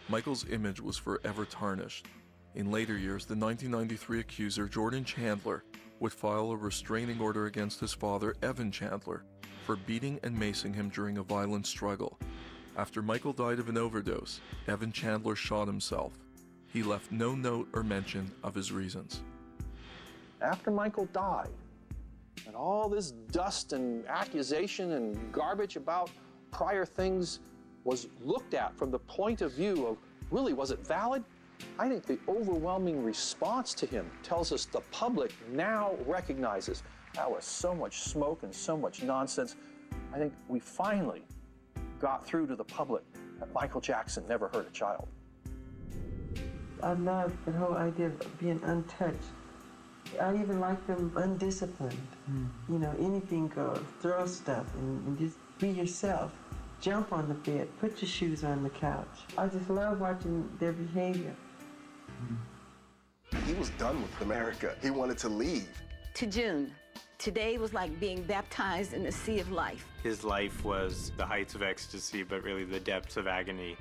Michael's image was forever tarnished. In later years, the 1993 accuser, Jordan Chandler, would file a restraining order against his father, Evan Chandler, for beating and macing him during a violent struggle. After Michael died of an overdose, Evan Chandler shot himself. He left no note or mention of his reasons. After Michael died, and all this dust and accusation and garbage about prior things was looked at from the point of view of, really, was it valid? I think the overwhelming response to him tells us the public now recognizes that was so much smoke and so much nonsense. I think we finally got through to the public that Michael Jackson never hurt a child. I love the whole idea of being untouched. I even like them undisciplined. You know, anything goes. Throw stuff and just be yourself. Jump on the bed. Put your shoes on the couch. I just love watching their behavior. He was done with America. He wanted to leave. To June, today was like being baptized in the sea of life. His life was the heights of ecstasy, but really the depths of agony.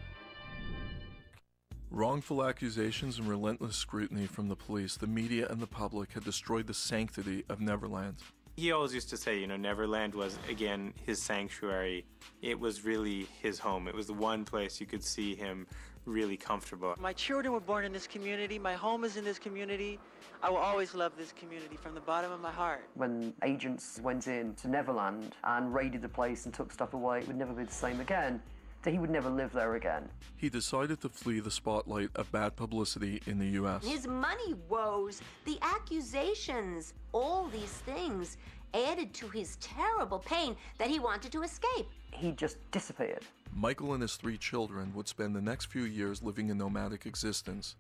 Wrongful accusations and relentless scrutiny from the police, the media, and the public had destroyed the sanctity of Neverland. He always used to say, you know, Neverland was, again, his sanctuary. It was really his home. It was the one place you could see him really comfortable. My children were born in this community. My home is in this community. I will always love this community from the bottom of my heart. When agents went in to Neverland and raided the place and took stuff away, it would never be the same again. He would never live there again. He decided to flee the spotlight of bad publicity in the U.S. His money woes, the accusations, all these things added to his terrible pain that he wanted to escape. He just disappeared. Michael and his 3 children would spend the next few years living a nomadic existence,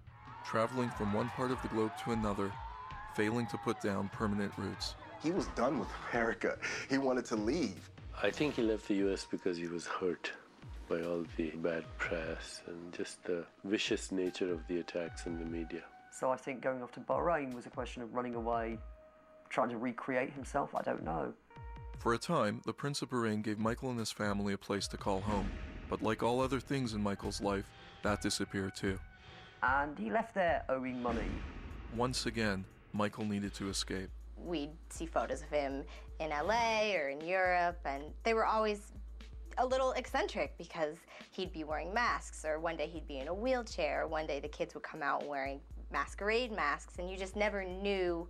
traveling from one part of the globe to another, failing to put down permanent roots. He was done with America. He wanted to leave. I think he left the U.S. because he was hurt by all the bad press and just the vicious nature of the attacks in the media. So I think going off to Bahrain was a question of running away, trying to recreate himself, I don't know. For a time, the Prince of Bahrain gave Michael and his family a place to call home. But like all other things in Michael's life, that disappeared too. And he left there owing money. Once again, Michael needed to escape. We'd see photos of him in LA or in Europe, and they were always a little eccentric because he'd be wearing masks, or one day he'd be in a wheelchair, one day the kids would come out wearing masquerade masks, and you just never knew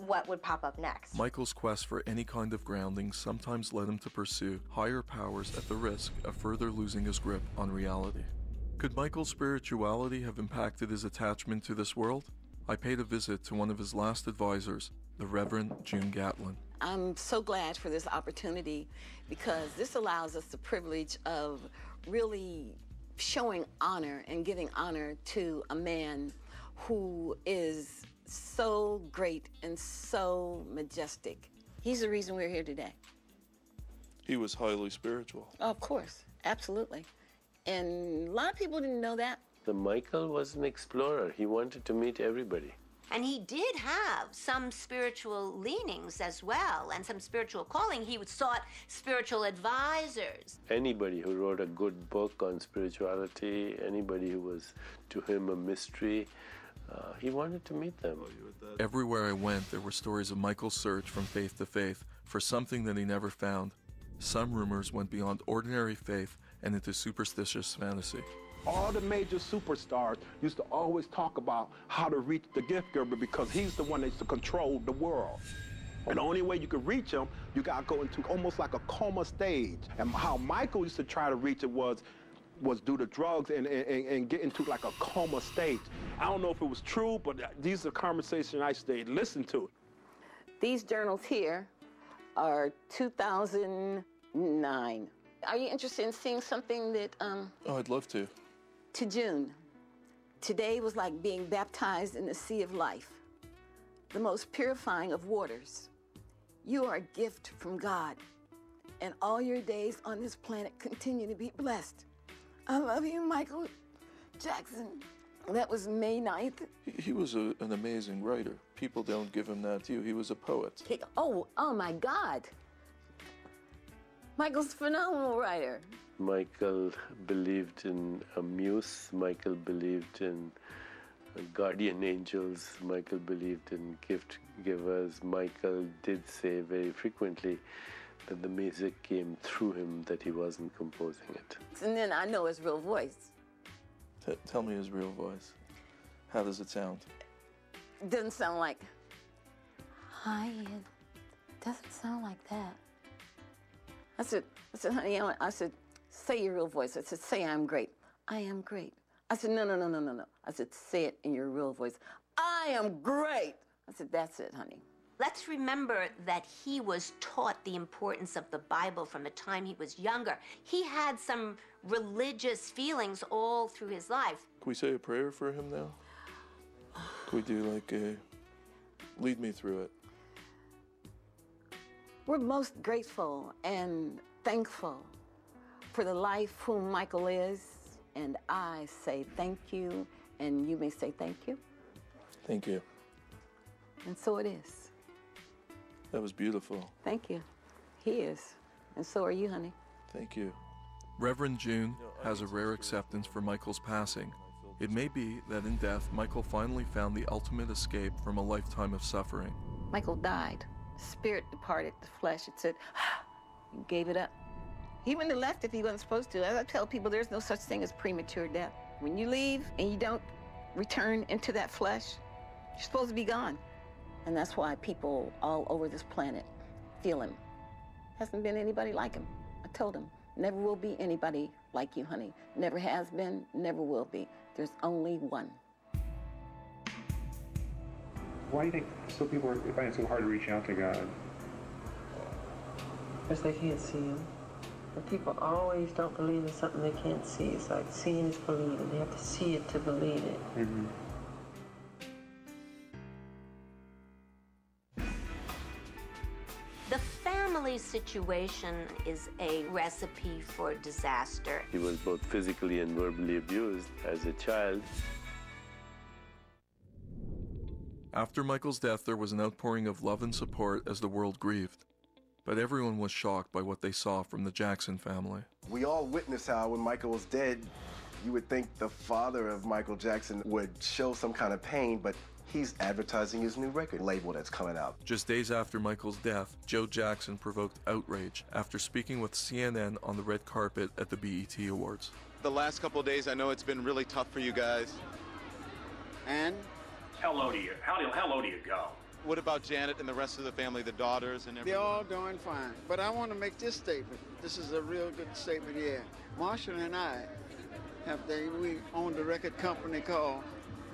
what would pop up next. Michael's quest for any kind of grounding sometimes led him to pursue higher powers at the risk of further losing his grip on reality. Could Michael's spirituality have impacted his attachment to this world? I paid a visit to one of his last advisors, the Reverend June Gatlin. I'm so glad for this opportunity because this allows us the privilege of really showing honor and giving honor to a man who is so great and so majestic. He's the reason we're here today. He was highly spiritual. Of course, absolutely. And a lot of people didn't know that. Michael was an explorer. He wanted to meet everybody. And he did have some spiritual leanings as well, and some spiritual calling. He sought spiritual advisors. Anybody who wrote a good book on spirituality, anybody who was to him a mystery, he wanted to meet them. Everywhere I went, there were stories of Michael's search from faith to faith for something that he never found. Some rumors went beyond ordinary faith and into superstitious fantasy. All the major superstars used to always talk about how to reach the gift giver because he's the one that used to control the world. And the only way you could reach him, you got to go into almost like a coma stage. And how Michael used to try to reach it was do the drugs and get into like a coma stage. I don't know if it was true, but these are conversations I used to listen to. These journals here are 2009. Are you interested in seeing something that, Oh, I'd love to. To June. Today was like being baptized in the sea of life, the most purifying of waters. You are a gift from God, and all your days on this planet continue to be blessed. I love you, Michael Jackson. That was May 9th. He was an amazing writer. People don't give him that due. He was a poet. Oh my God. Michael's a phenomenal writer. Michael believed in a muse. Michael believed in guardian angels. Michael believed in gift givers. Michael did say very frequently that the music came through him, that he wasn't composing it. And then I know his real voice. Tell me his real voice. How does it sound? It doesn't sound like, hi, it doesn't sound like that. I said, honey, I said, say your real voice. I said, say I'm great. I am great. I said, no. I said, say it in your real voice. I am great. I said, that's it, honey. Let's remember that he was taught the importance of the Bible from the time he was younger. He had some religious feelings all through his life. Can we say a prayer for him now? Can we do like a lead me through it? We're most grateful and thankful for the life whom Michael is, and I say thank you, and you may say thank you. Thank you. And so it is. That was beautiful. Thank you. He is. And so are you, honey. Thank you. Reverend June has a rare acceptance for Michael's passing. It may be that in death, Michael finally found the ultimate escape from a lifetime of suffering. Michael died. Spirit departed the flesh. It said, he gave it up. He wouldn't have left if he wasn't supposed to. As I tell people, there's no such thing as premature death. When you leave and you don't return into that flesh, you're supposed to be gone. And that's why people all over this planet feel him. Hasn't been anybody like him. I told him, never will be anybody like you, honey. Never has been, never will be. There's only one. Why do you think some people find it so hard reaching out to God? Because they can't see him. And people always don't believe in something they can't see. It's like seeing is believing. They have to see it to believe it. Mm-hmm. The family situation is a recipe for disaster. He was both physically and verbally abused as a child. After Michael's death, there was an outpouring of love and support as the world grieved. But everyone was shocked by what they saw from the Jackson family. We all witnessed how when Michael was dead, you would think the father of Michael Jackson would show some kind of pain, but he's advertising his new record label that's coming out. Just days after Michael's death, Joe Jackson provoked outrage after speaking with CNN on the red carpet at the BET Awards. The last couple of days, I know it's been really tough for you guys. And? How low do you go? What about Janet and the rest of the family, the daughters and everyone? They're all doing fine. But I want to make this statement. This is a real good statement here. Marshall and I we owned a record company called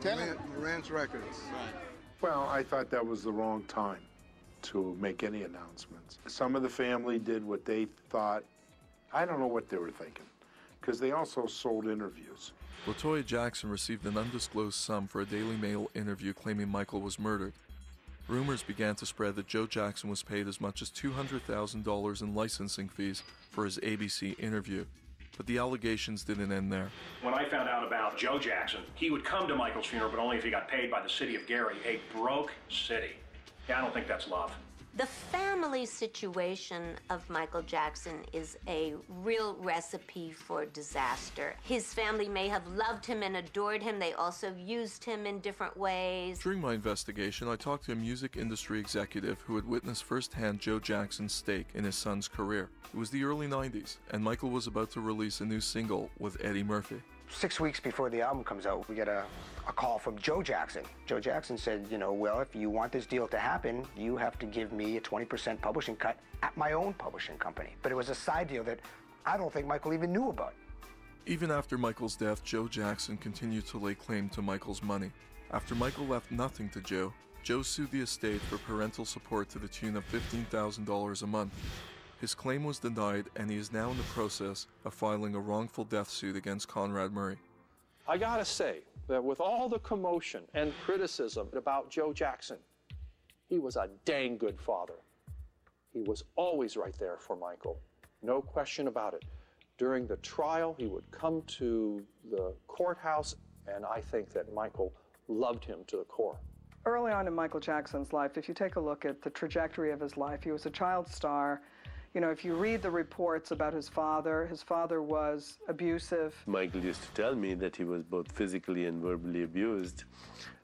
Moran's Records. Right. Well, I thought that was the wrong time to make any announcements. Some of the family did what they thought. I don't know what they were thinking, because they also sold interviews. LaToya Jackson received an undisclosed sum for a Daily Mail interview claiming Michael was murdered. Rumors began to spread that Joe Jackson was paid as much as $200,000 in licensing fees for his ABC interview. But the allegations didn't end there. When I found out about Joe Jackson, he would come to Michael's funeral, but only if he got paid by the city of Gary, a broke city. Yeah, I don't think that's love. The family situation of Michael Jackson is a real recipe for disaster. His family may have loved him and adored him. They also used him in different ways. During my investigation, I talked to a music industry executive who had witnessed firsthand Joe Jackson's stake in his son's career. It was the early 90s, and Michael was about to release a new single with Eddie Murphy. 6 weeks before the album comes out, we get a call from Joe Jackson. Joe Jackson said, you know, well, if you want this deal to happen, you have to give me a 20% publishing cut at my own publishing company. But it was a side deal that I don't think Michael even knew about. Even after Michael's death, Joe Jackson continued to lay claim to Michael's money. After Michael left nothing to Joe, Joe sued the estate for parental support to the tune of $15,000 a month. His claim was denied, and he is now in the process of filing a wrongful death suit against Conrad Murray. I gotta say that with all the commotion and criticism about Joe Jackson, he was a dang good father. He was always right there for Michael, no question about it. During the trial, he would come to the courthouse, and I think that Michael loved him to the core. Early on in Michael Jackson's life, if you take a look at the trajectory of his life, he was a child star. You know, if you read the reports about his father was abusive. Michael used to tell me that he was both physically and verbally abused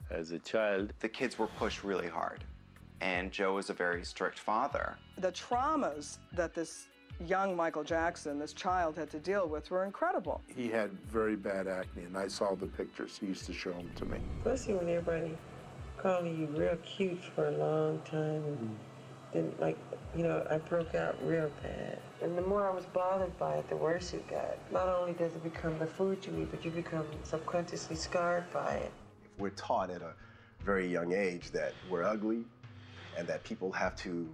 as a child. The kids were pushed really hard, and Joe was a very strict father. The traumas that this young Michael Jackson, this child, had to deal with were incredible. He had very bad acne, and I saw the pictures. He used to show them to me. Especially when everybody calling you real cute for a long time. Then, like, you know, I broke out real bad. And the more I was bothered by it, the worse it got. Not only does it become the food you eat, but you become subconsciously scarred by it. If we're taught at a very young age that we're ugly and that people have to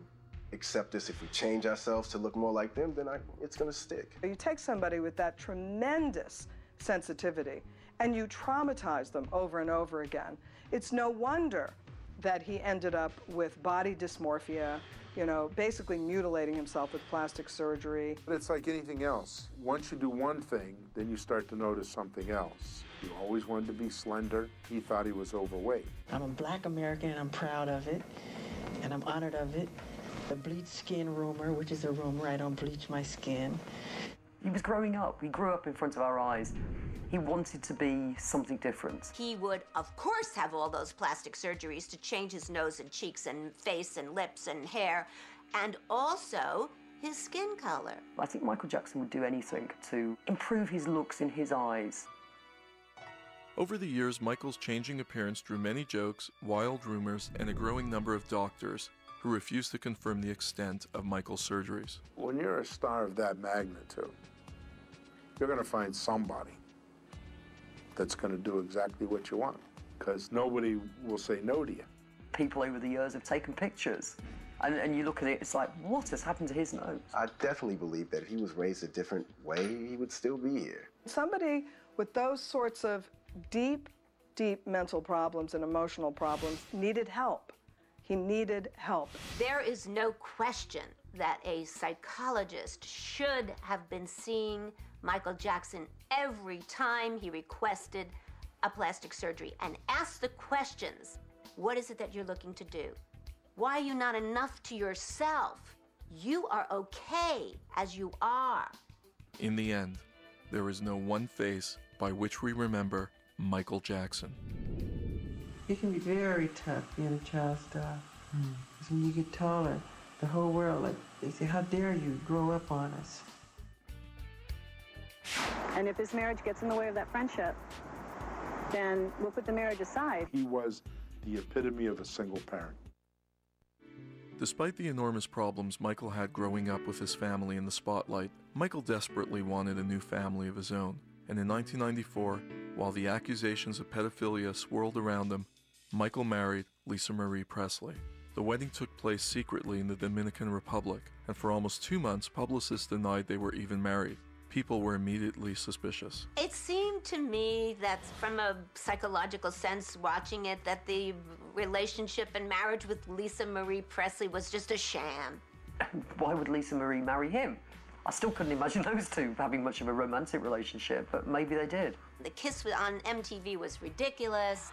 accept us if we change ourselves to look more like them, then it's going to stick. You take somebody with that tremendous sensitivity and you traumatize them over and over again. It's no wonder that he ended up with body dysmorphia, you know, basically mutilating himself with plastic surgery. But it's like anything else. Once you do one thing, then you start to notice something else. He always wanted to be slender. He thought he was overweight. I'm a Black American and I'm proud of it, and I'm honored of it. The bleach skin rumor, which is a rumor, I don't bleach my skin. He was growing up. He grew up in front of our eyes. He wanted to be something different. He would, of course, have all those plastic surgeries to change his nose and cheeks and face and lips and hair, and also his skin color. I think Michael Jackson would do anything to improve his looks in his eyes. Over the years, Michael's changing appearance drew many jokes, wild rumors, and a growing number of doctors who refused to confirm the extent of Michael's surgeries. When you're a star of that magnitude, you're going to find somebody that's going to do exactly what you want, because nobody will say no to you. People over the years have taken pictures, and you look at it, it's like, what has happened to his nose? I definitely believe that if he was raised a different way, he would still be here. Somebody with those sorts of deep, deep mental problems and emotional problems needed help. He needed help. There is no question that a psychologist should have been seeing Michael Jackson every time he requested a plastic surgery and asked the questions. What is it that you're looking to do? Why are you not enough to yourself? You are okay as you are. In the end, there is no one face by which we remember Michael Jackson. It can be very tough being a child star. Because when you get taller, the whole world, like, they say, how dare you grow up on us? And if this marriage gets in the way of that friendship, then we'll put the marriage aside. He was the epitome of a single parent. Despite the enormous problems Michael had growing up with his family in the spotlight, Michael desperately wanted a new family of his own. And in 1994, while the accusations of pedophilia swirled around him, Michael married Lisa Marie Presley. The wedding took place secretly in the Dominican Republic, and for almost 2 months, publicists denied they were even married. People were immediately suspicious. It seemed to me that from a psychological sense, watching it, that the relationship and marriage with Lisa Marie Presley was just a sham. Why would Lisa Marie marry him? I still couldn't imagine those two having much of a romantic relationship, but maybe they did. The kiss on MTV was ridiculous.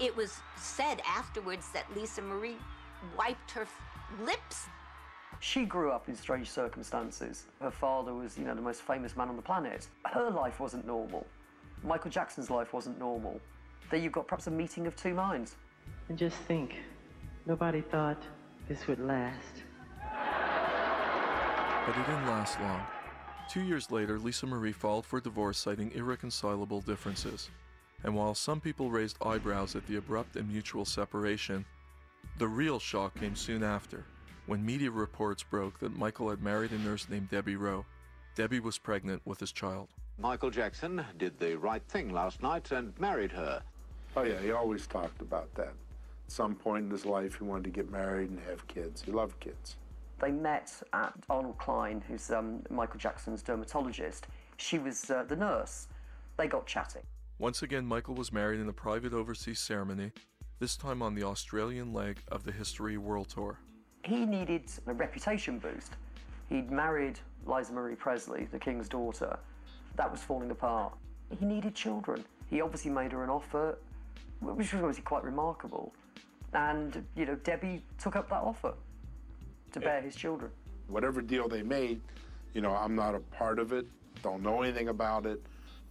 It was said afterwards that Lisa Marie wiped her lips. She grew up in strange circumstances. Her father was, the most famous man on the planet. Her life wasn't normal. Michael Jackson's life wasn't normal. There you've got perhaps a meeting of two minds. And just think, nobody thought this would last. But it didn't last long. 2 years later, Lisa Marie filed for divorce citing irreconcilable differences. And while some people raised eyebrows at the abrupt and mutual separation, the real shock came soon after, when media reports broke that Michael had married a nurse named Debbie Rowe. Debbie was pregnant with his child. Michael Jackson did the right thing last night and married her. Oh yeah, he always talked about that. At some point in his life, he wanted to get married and have kids. He loved kids. They met at Arnold Klein, who's Michael Jackson's dermatologist. She was the nurse. They got chatting. Once again, Michael was married in a private overseas ceremony, this time on the Australian leg of the History World Tour. He needed a reputation boost. He'd married Liza Marie Presley, the King's daughter. That was falling apart. He needed children. He obviously made her an offer, which was obviously quite remarkable. And, Debbie took up that offer to bear his children. Whatever deal they made, I'm not a part of it, don't know anything about it,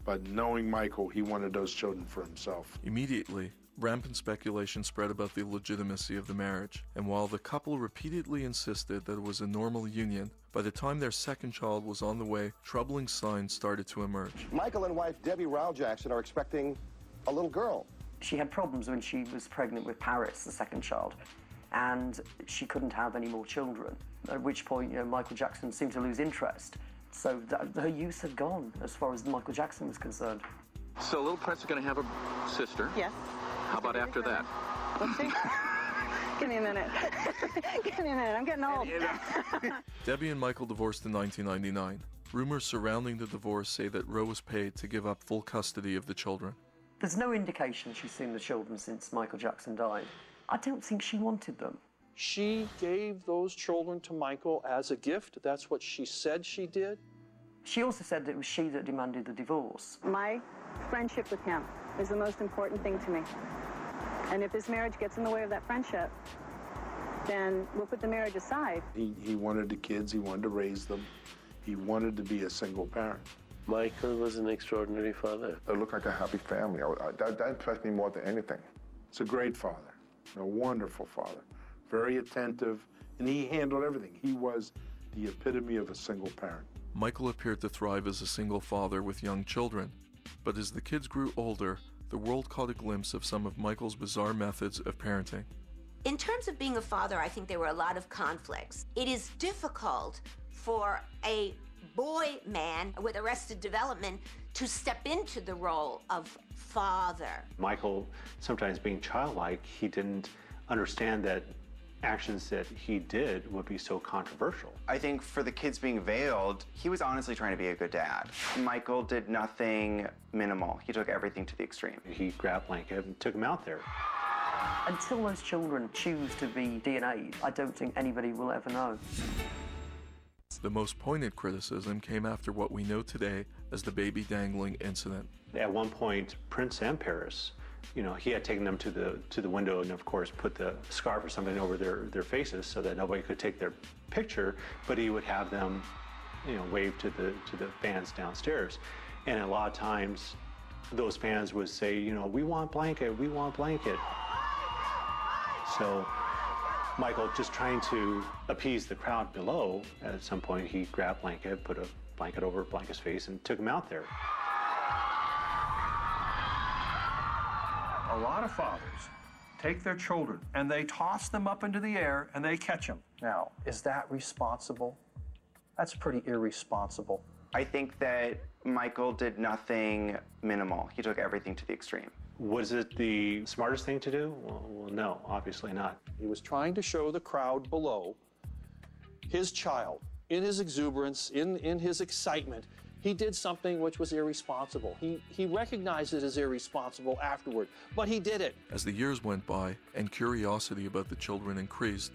but knowing Michael, he wanted those children for himself. Immediately, rampant speculation spread about the legitimacy of the marriage, and while the couple repeatedly insisted that it was a normal union, by the time their second child was on the way, troubling signs started to emerge. Michael and wife Debbie Rowe Jackson are expecting a little girl. She had problems when she was pregnant with Paris, the second child, and she couldn't have any more children, at which point, Michael Jackson seemed to lose interest. So her use had gone as far as Michael Jackson was concerned. So little Prince is going to have a sister? Yes. How about after that? Let's see. Give me a minute. Give me a minute. I'm getting old. Debbie and Michael divorced in 1999. Rumors surrounding the divorce say that Rowe was paid to give up full custody of the children. There's no indication she's seen the children since Michael Jackson died. I don't think she wanted them. She gave those children to Michael as a gift. That's what she said she did. She also said that it was she that demanded the divorce. My friendship with him is the most important thing to me. And if this marriage gets in the way of that friendship, then we'll put the marriage aside. He wanted the kids, he wanted to raise them. He wanted to be a single parent. Michael was an extraordinary father. It looked like a happy family. That impressed me more than anything. It's a great father, a wonderful father, very attentive, and he handled everything. He was the epitome of a single parent. Michael appeared to thrive as a single father with young children, but as the kids grew older, the world caught a glimpse of some of Michael's bizarre methods of parenting. In terms of being a father, I think there were a lot of conflicts. It is difficult for a boy man with arrested development to step into the role of father. Michael, sometimes being childlike, he didn't understand that actions that he did would be so controversial. I think for the kids being veiled, he was honestly trying to be a good dad. Michael did nothing minimal. He took everything to the extreme. He grabbed Blanket and took him out there. Until those children choose to be DNA'd, I don't think anybody will ever know. The most pointed criticism came after what we know today as the baby dangling incident. At one point, Prince and Paris, he had taken them to the window and, of course, put the scarf or something over their faces so that nobody could take their picture, but he would have them, wave to the fans downstairs. And a lot of times, those fans would say, we want Blanket, we want Blanket. So Michael, just trying to appease the crowd below, at some point he grabbed Blanket, put a blanket over Blanket's face, and took him out there. A lot of fathers take their children and they toss them up into the air and they catch them. Now, is that responsible? That's pretty irresponsible. I think that Michael did nothing minimal. He took everything to the extreme. Was it the smartest thing to do? Well, no, obviously not. He was trying to show the crowd below his child. In his exuberance, in his excitement, he did something which was irresponsible. He recognized it as irresponsible afterward, but he did it. As the years went by and curiosity about the children increased,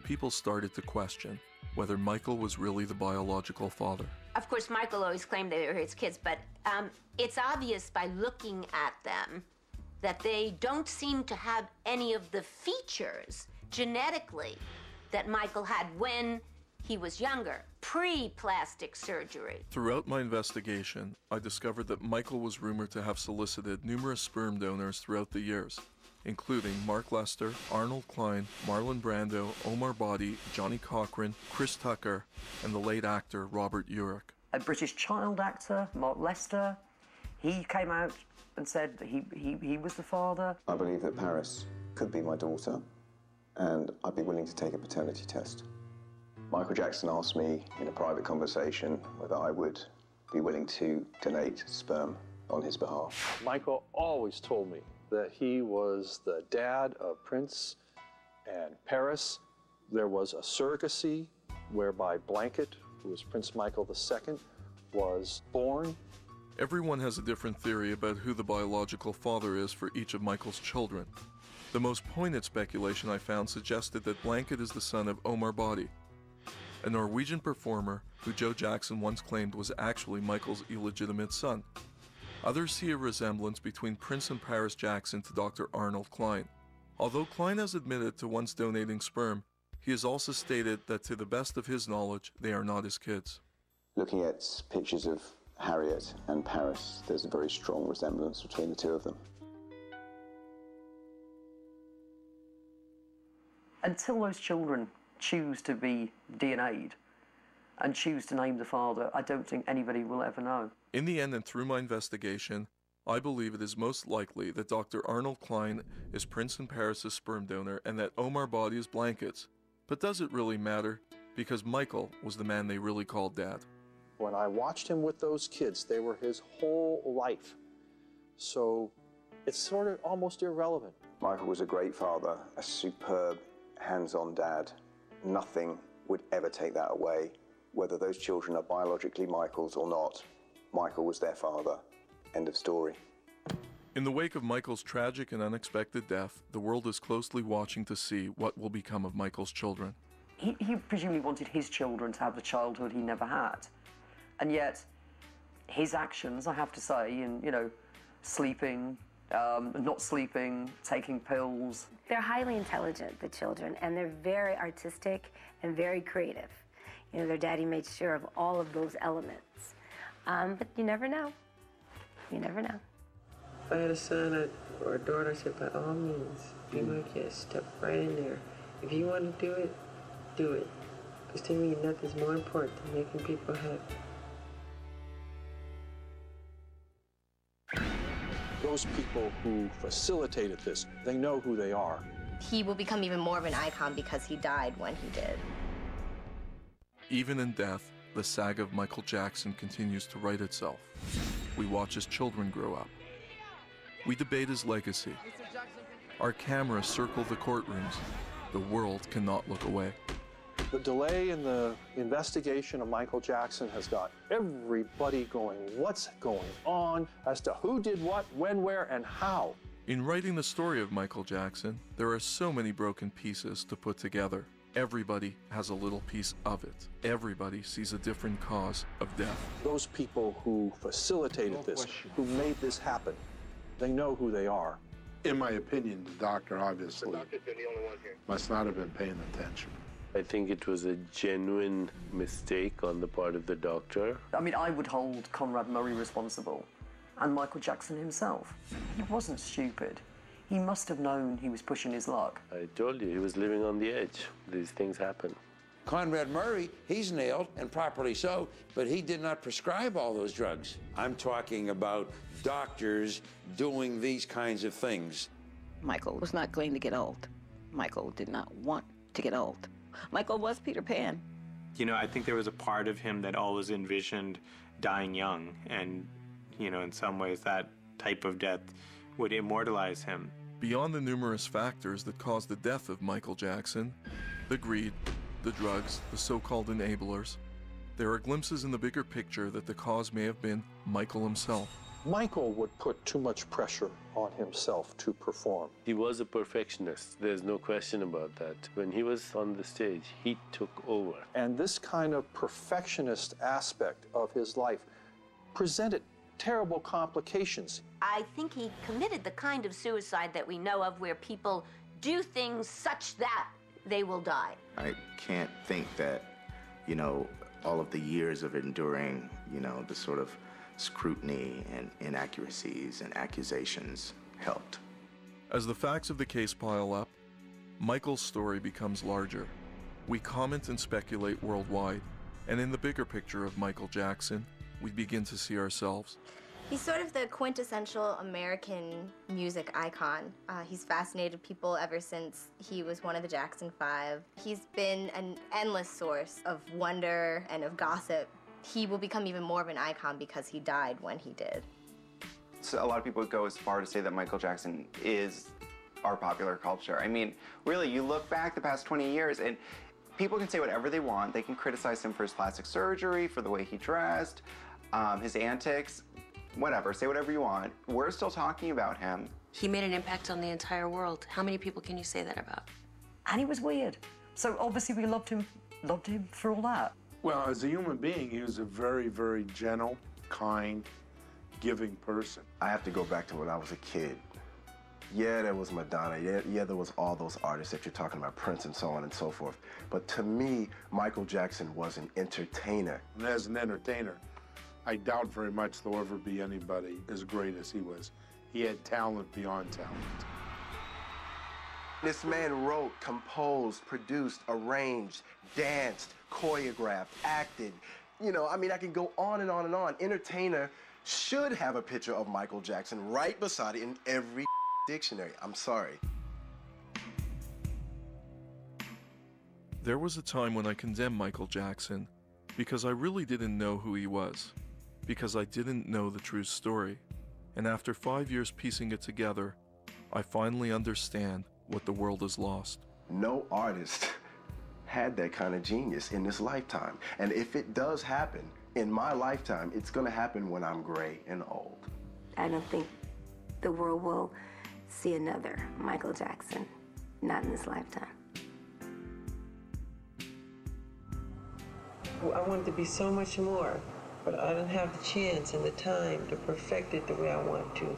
people started to question, whether Michael was really the biological father. Of course, Michael always claimed they were his kids, but it's obvious by looking at them that they don't seem to have any of the features genetically that Michael had when he was younger, pre-plastic surgery. Throughout my investigation, I discovered that Michael was rumored to have solicited numerous sperm donors throughout the years, including Mark Lester, Arnold Klein, Marlon Brando, Omar Body, Johnny Cochran, Chris Tucker, and the late actor Robert Urich. A British child actor, Mark Lester, he came out and said that he was the father. I believe that Paris could be my daughter, and I'd be willing to take a paternity test. Michael Jackson asked me in a private conversation whether I would be willing to donate sperm on his behalf. Michael always told me that he was the dad of Prince and Paris. There was a surrogacy whereby Blanket, who was Prince Michael II, was born. Everyone has a different theory about who the biological father is for each of Michael's children. The most pointed speculation I found suggested that Blanket is the son of Omar Body, a Norwegian performer who Joe Jackson once claimed was actually Michael's illegitimate son. Others see a resemblance between Prince and Paris Jackson to Dr. Arnold Klein. Although Klein has admitted to once donating sperm, he has also stated that to the best of his knowledge, they are not his kids. Looking at pictures of Harriet and Paris, there's a very strong resemblance between the two of them. Until those children choose to be DNA'd and choose to name the father, I don't think anybody will ever know. In the end and through my investigation, I believe it is most likely that Dr. Arnold Klein is Prince and Paris' sperm donor and that Omar Body is Blanket's. But does it really matter? Because Michael was the man they really called Dad. When I watched him with those kids, they were his whole life. So it's sort of almost irrelevant. Michael was a great father, a superb, hands-on dad. Nothing would ever take that away. Whether those children are biologically Michael's or not, Michael was their father. End of story. In the wake of Michael's tragic and unexpected death, the world is closely watching to see what will become of Michael's children. He presumably wanted his children to have the childhood he never had. And yet, his actions, I have to say, in, sleeping, not sleeping, taking pills. They're highly intelligent, the children, and they're very artistic and very creative. Their daddy made sure of all of those elements. But you never know. You never know. If I had a son or a daughter, I said, by all means, be my kid. Step right in there. If you want to do it, do it. Because to me, nothing's more important than making people happy. Those people who facilitated this, they know who they are. He will become even more of an icon because he died when he did. Even in death, the saga of Michael Jackson continues to write itself. We watch his children grow up. We debate his legacy. Our cameras circle the courtrooms. The world cannot look away. The delay in the investigation of Michael Jackson has got everybody going, what's going on, as to who did what, when, where, and how. In writing the story of Michael Jackson, there are so many broken pieces to put together. Everybody has a little piece of it. Everybody sees a different cause of death. Those people who facilitated this, who made this happen, they know who they are. In my opinion, the doctor obviously must not have been paying attention. I think it was a genuine mistake on the part of the doctor. I mean, I would hold Conrad Murray responsible, and Michael Jackson himself. He wasn't stupid. He must have known he was pushing his luck. I told you, he was living on the edge. These things happen. Conrad Murray, he's nailed, and properly so, but he did not prescribe all those drugs. I'm talking about doctors doing these kinds of things. Michael was not going to get old. Michael did not want to get old. Michael was Peter Pan. I think there was a part of him that always envisioned dying young, and, in some ways that type of death would immortalize him. Beyond the numerous factors that caused the death of Michael Jackson, the greed, the drugs, the so-called enablers, there are glimpses in the bigger picture that the cause may have been Michael himself. Michael would put too much pressure on himself to perform. He was a perfectionist. There's no question about that. When he was on the stage, he took over. And this kind of perfectionist aspect of his life presented terrible complications. I think he committed the kind of suicide that we know of where people do things such that they will die. I can't think that, you know, all of the years of enduring, you know, the sort of scrutiny and inaccuracies and accusations helped. As the facts of the case pile up, Michael's story becomes larger. We comment and speculate worldwide, and in the bigger picture of Michael Jackson, we begin to see ourselves. He's sort of the quintessential American music icon. He's fascinated people ever since he was one of the Jackson 5. He's been an endless source of wonder and of gossip. He will become even more of an icon because he died when he did. So a lot of people would go as far to say that Michael Jackson is our popular culture. I mean, really, you look back the past 20 years and people can say whatever they want. They can criticize him for his plastic surgery, for the way he dressed, his antics, whatever. Say whatever you want. We're still talking about him. He made an impact on the entire world. How many people can you say that about? And he was weird. So obviously we loved him for all that. Well, as a human being, he was a very, very gentle, kind, giving person. I have to go back to when I was a kid. Yeah, there was Madonna. Yeah, there was all those artists that you're talking about, Prince and so on and so forth. But to me, Michael Jackson was an entertainer. And as an entertainer, I doubt very much there'll ever be anybody as great as he was. He had talent beyond talent. This man wrote, composed, produced, arranged, danced, choreographed, acted. You know, I mean, I can go on and on and on. Entertainer should have a picture of Michael Jackson right beside it in every dictionary. I'm sorry. There was a time when I condemned Michael Jackson because I really didn't know who he was, because I didn't know the true story. And after 5 years piecing it together, I finally understand what the world has lost. No artist had that kind of genius in this lifetime. And if it does happen in my lifetime, it's gonna happen when I'm gray and old. I don't think the world will see another Michael Jackson, not in this lifetime. I wanted to be so much more, but I didn't have the chance and the time to perfect it the way I want to.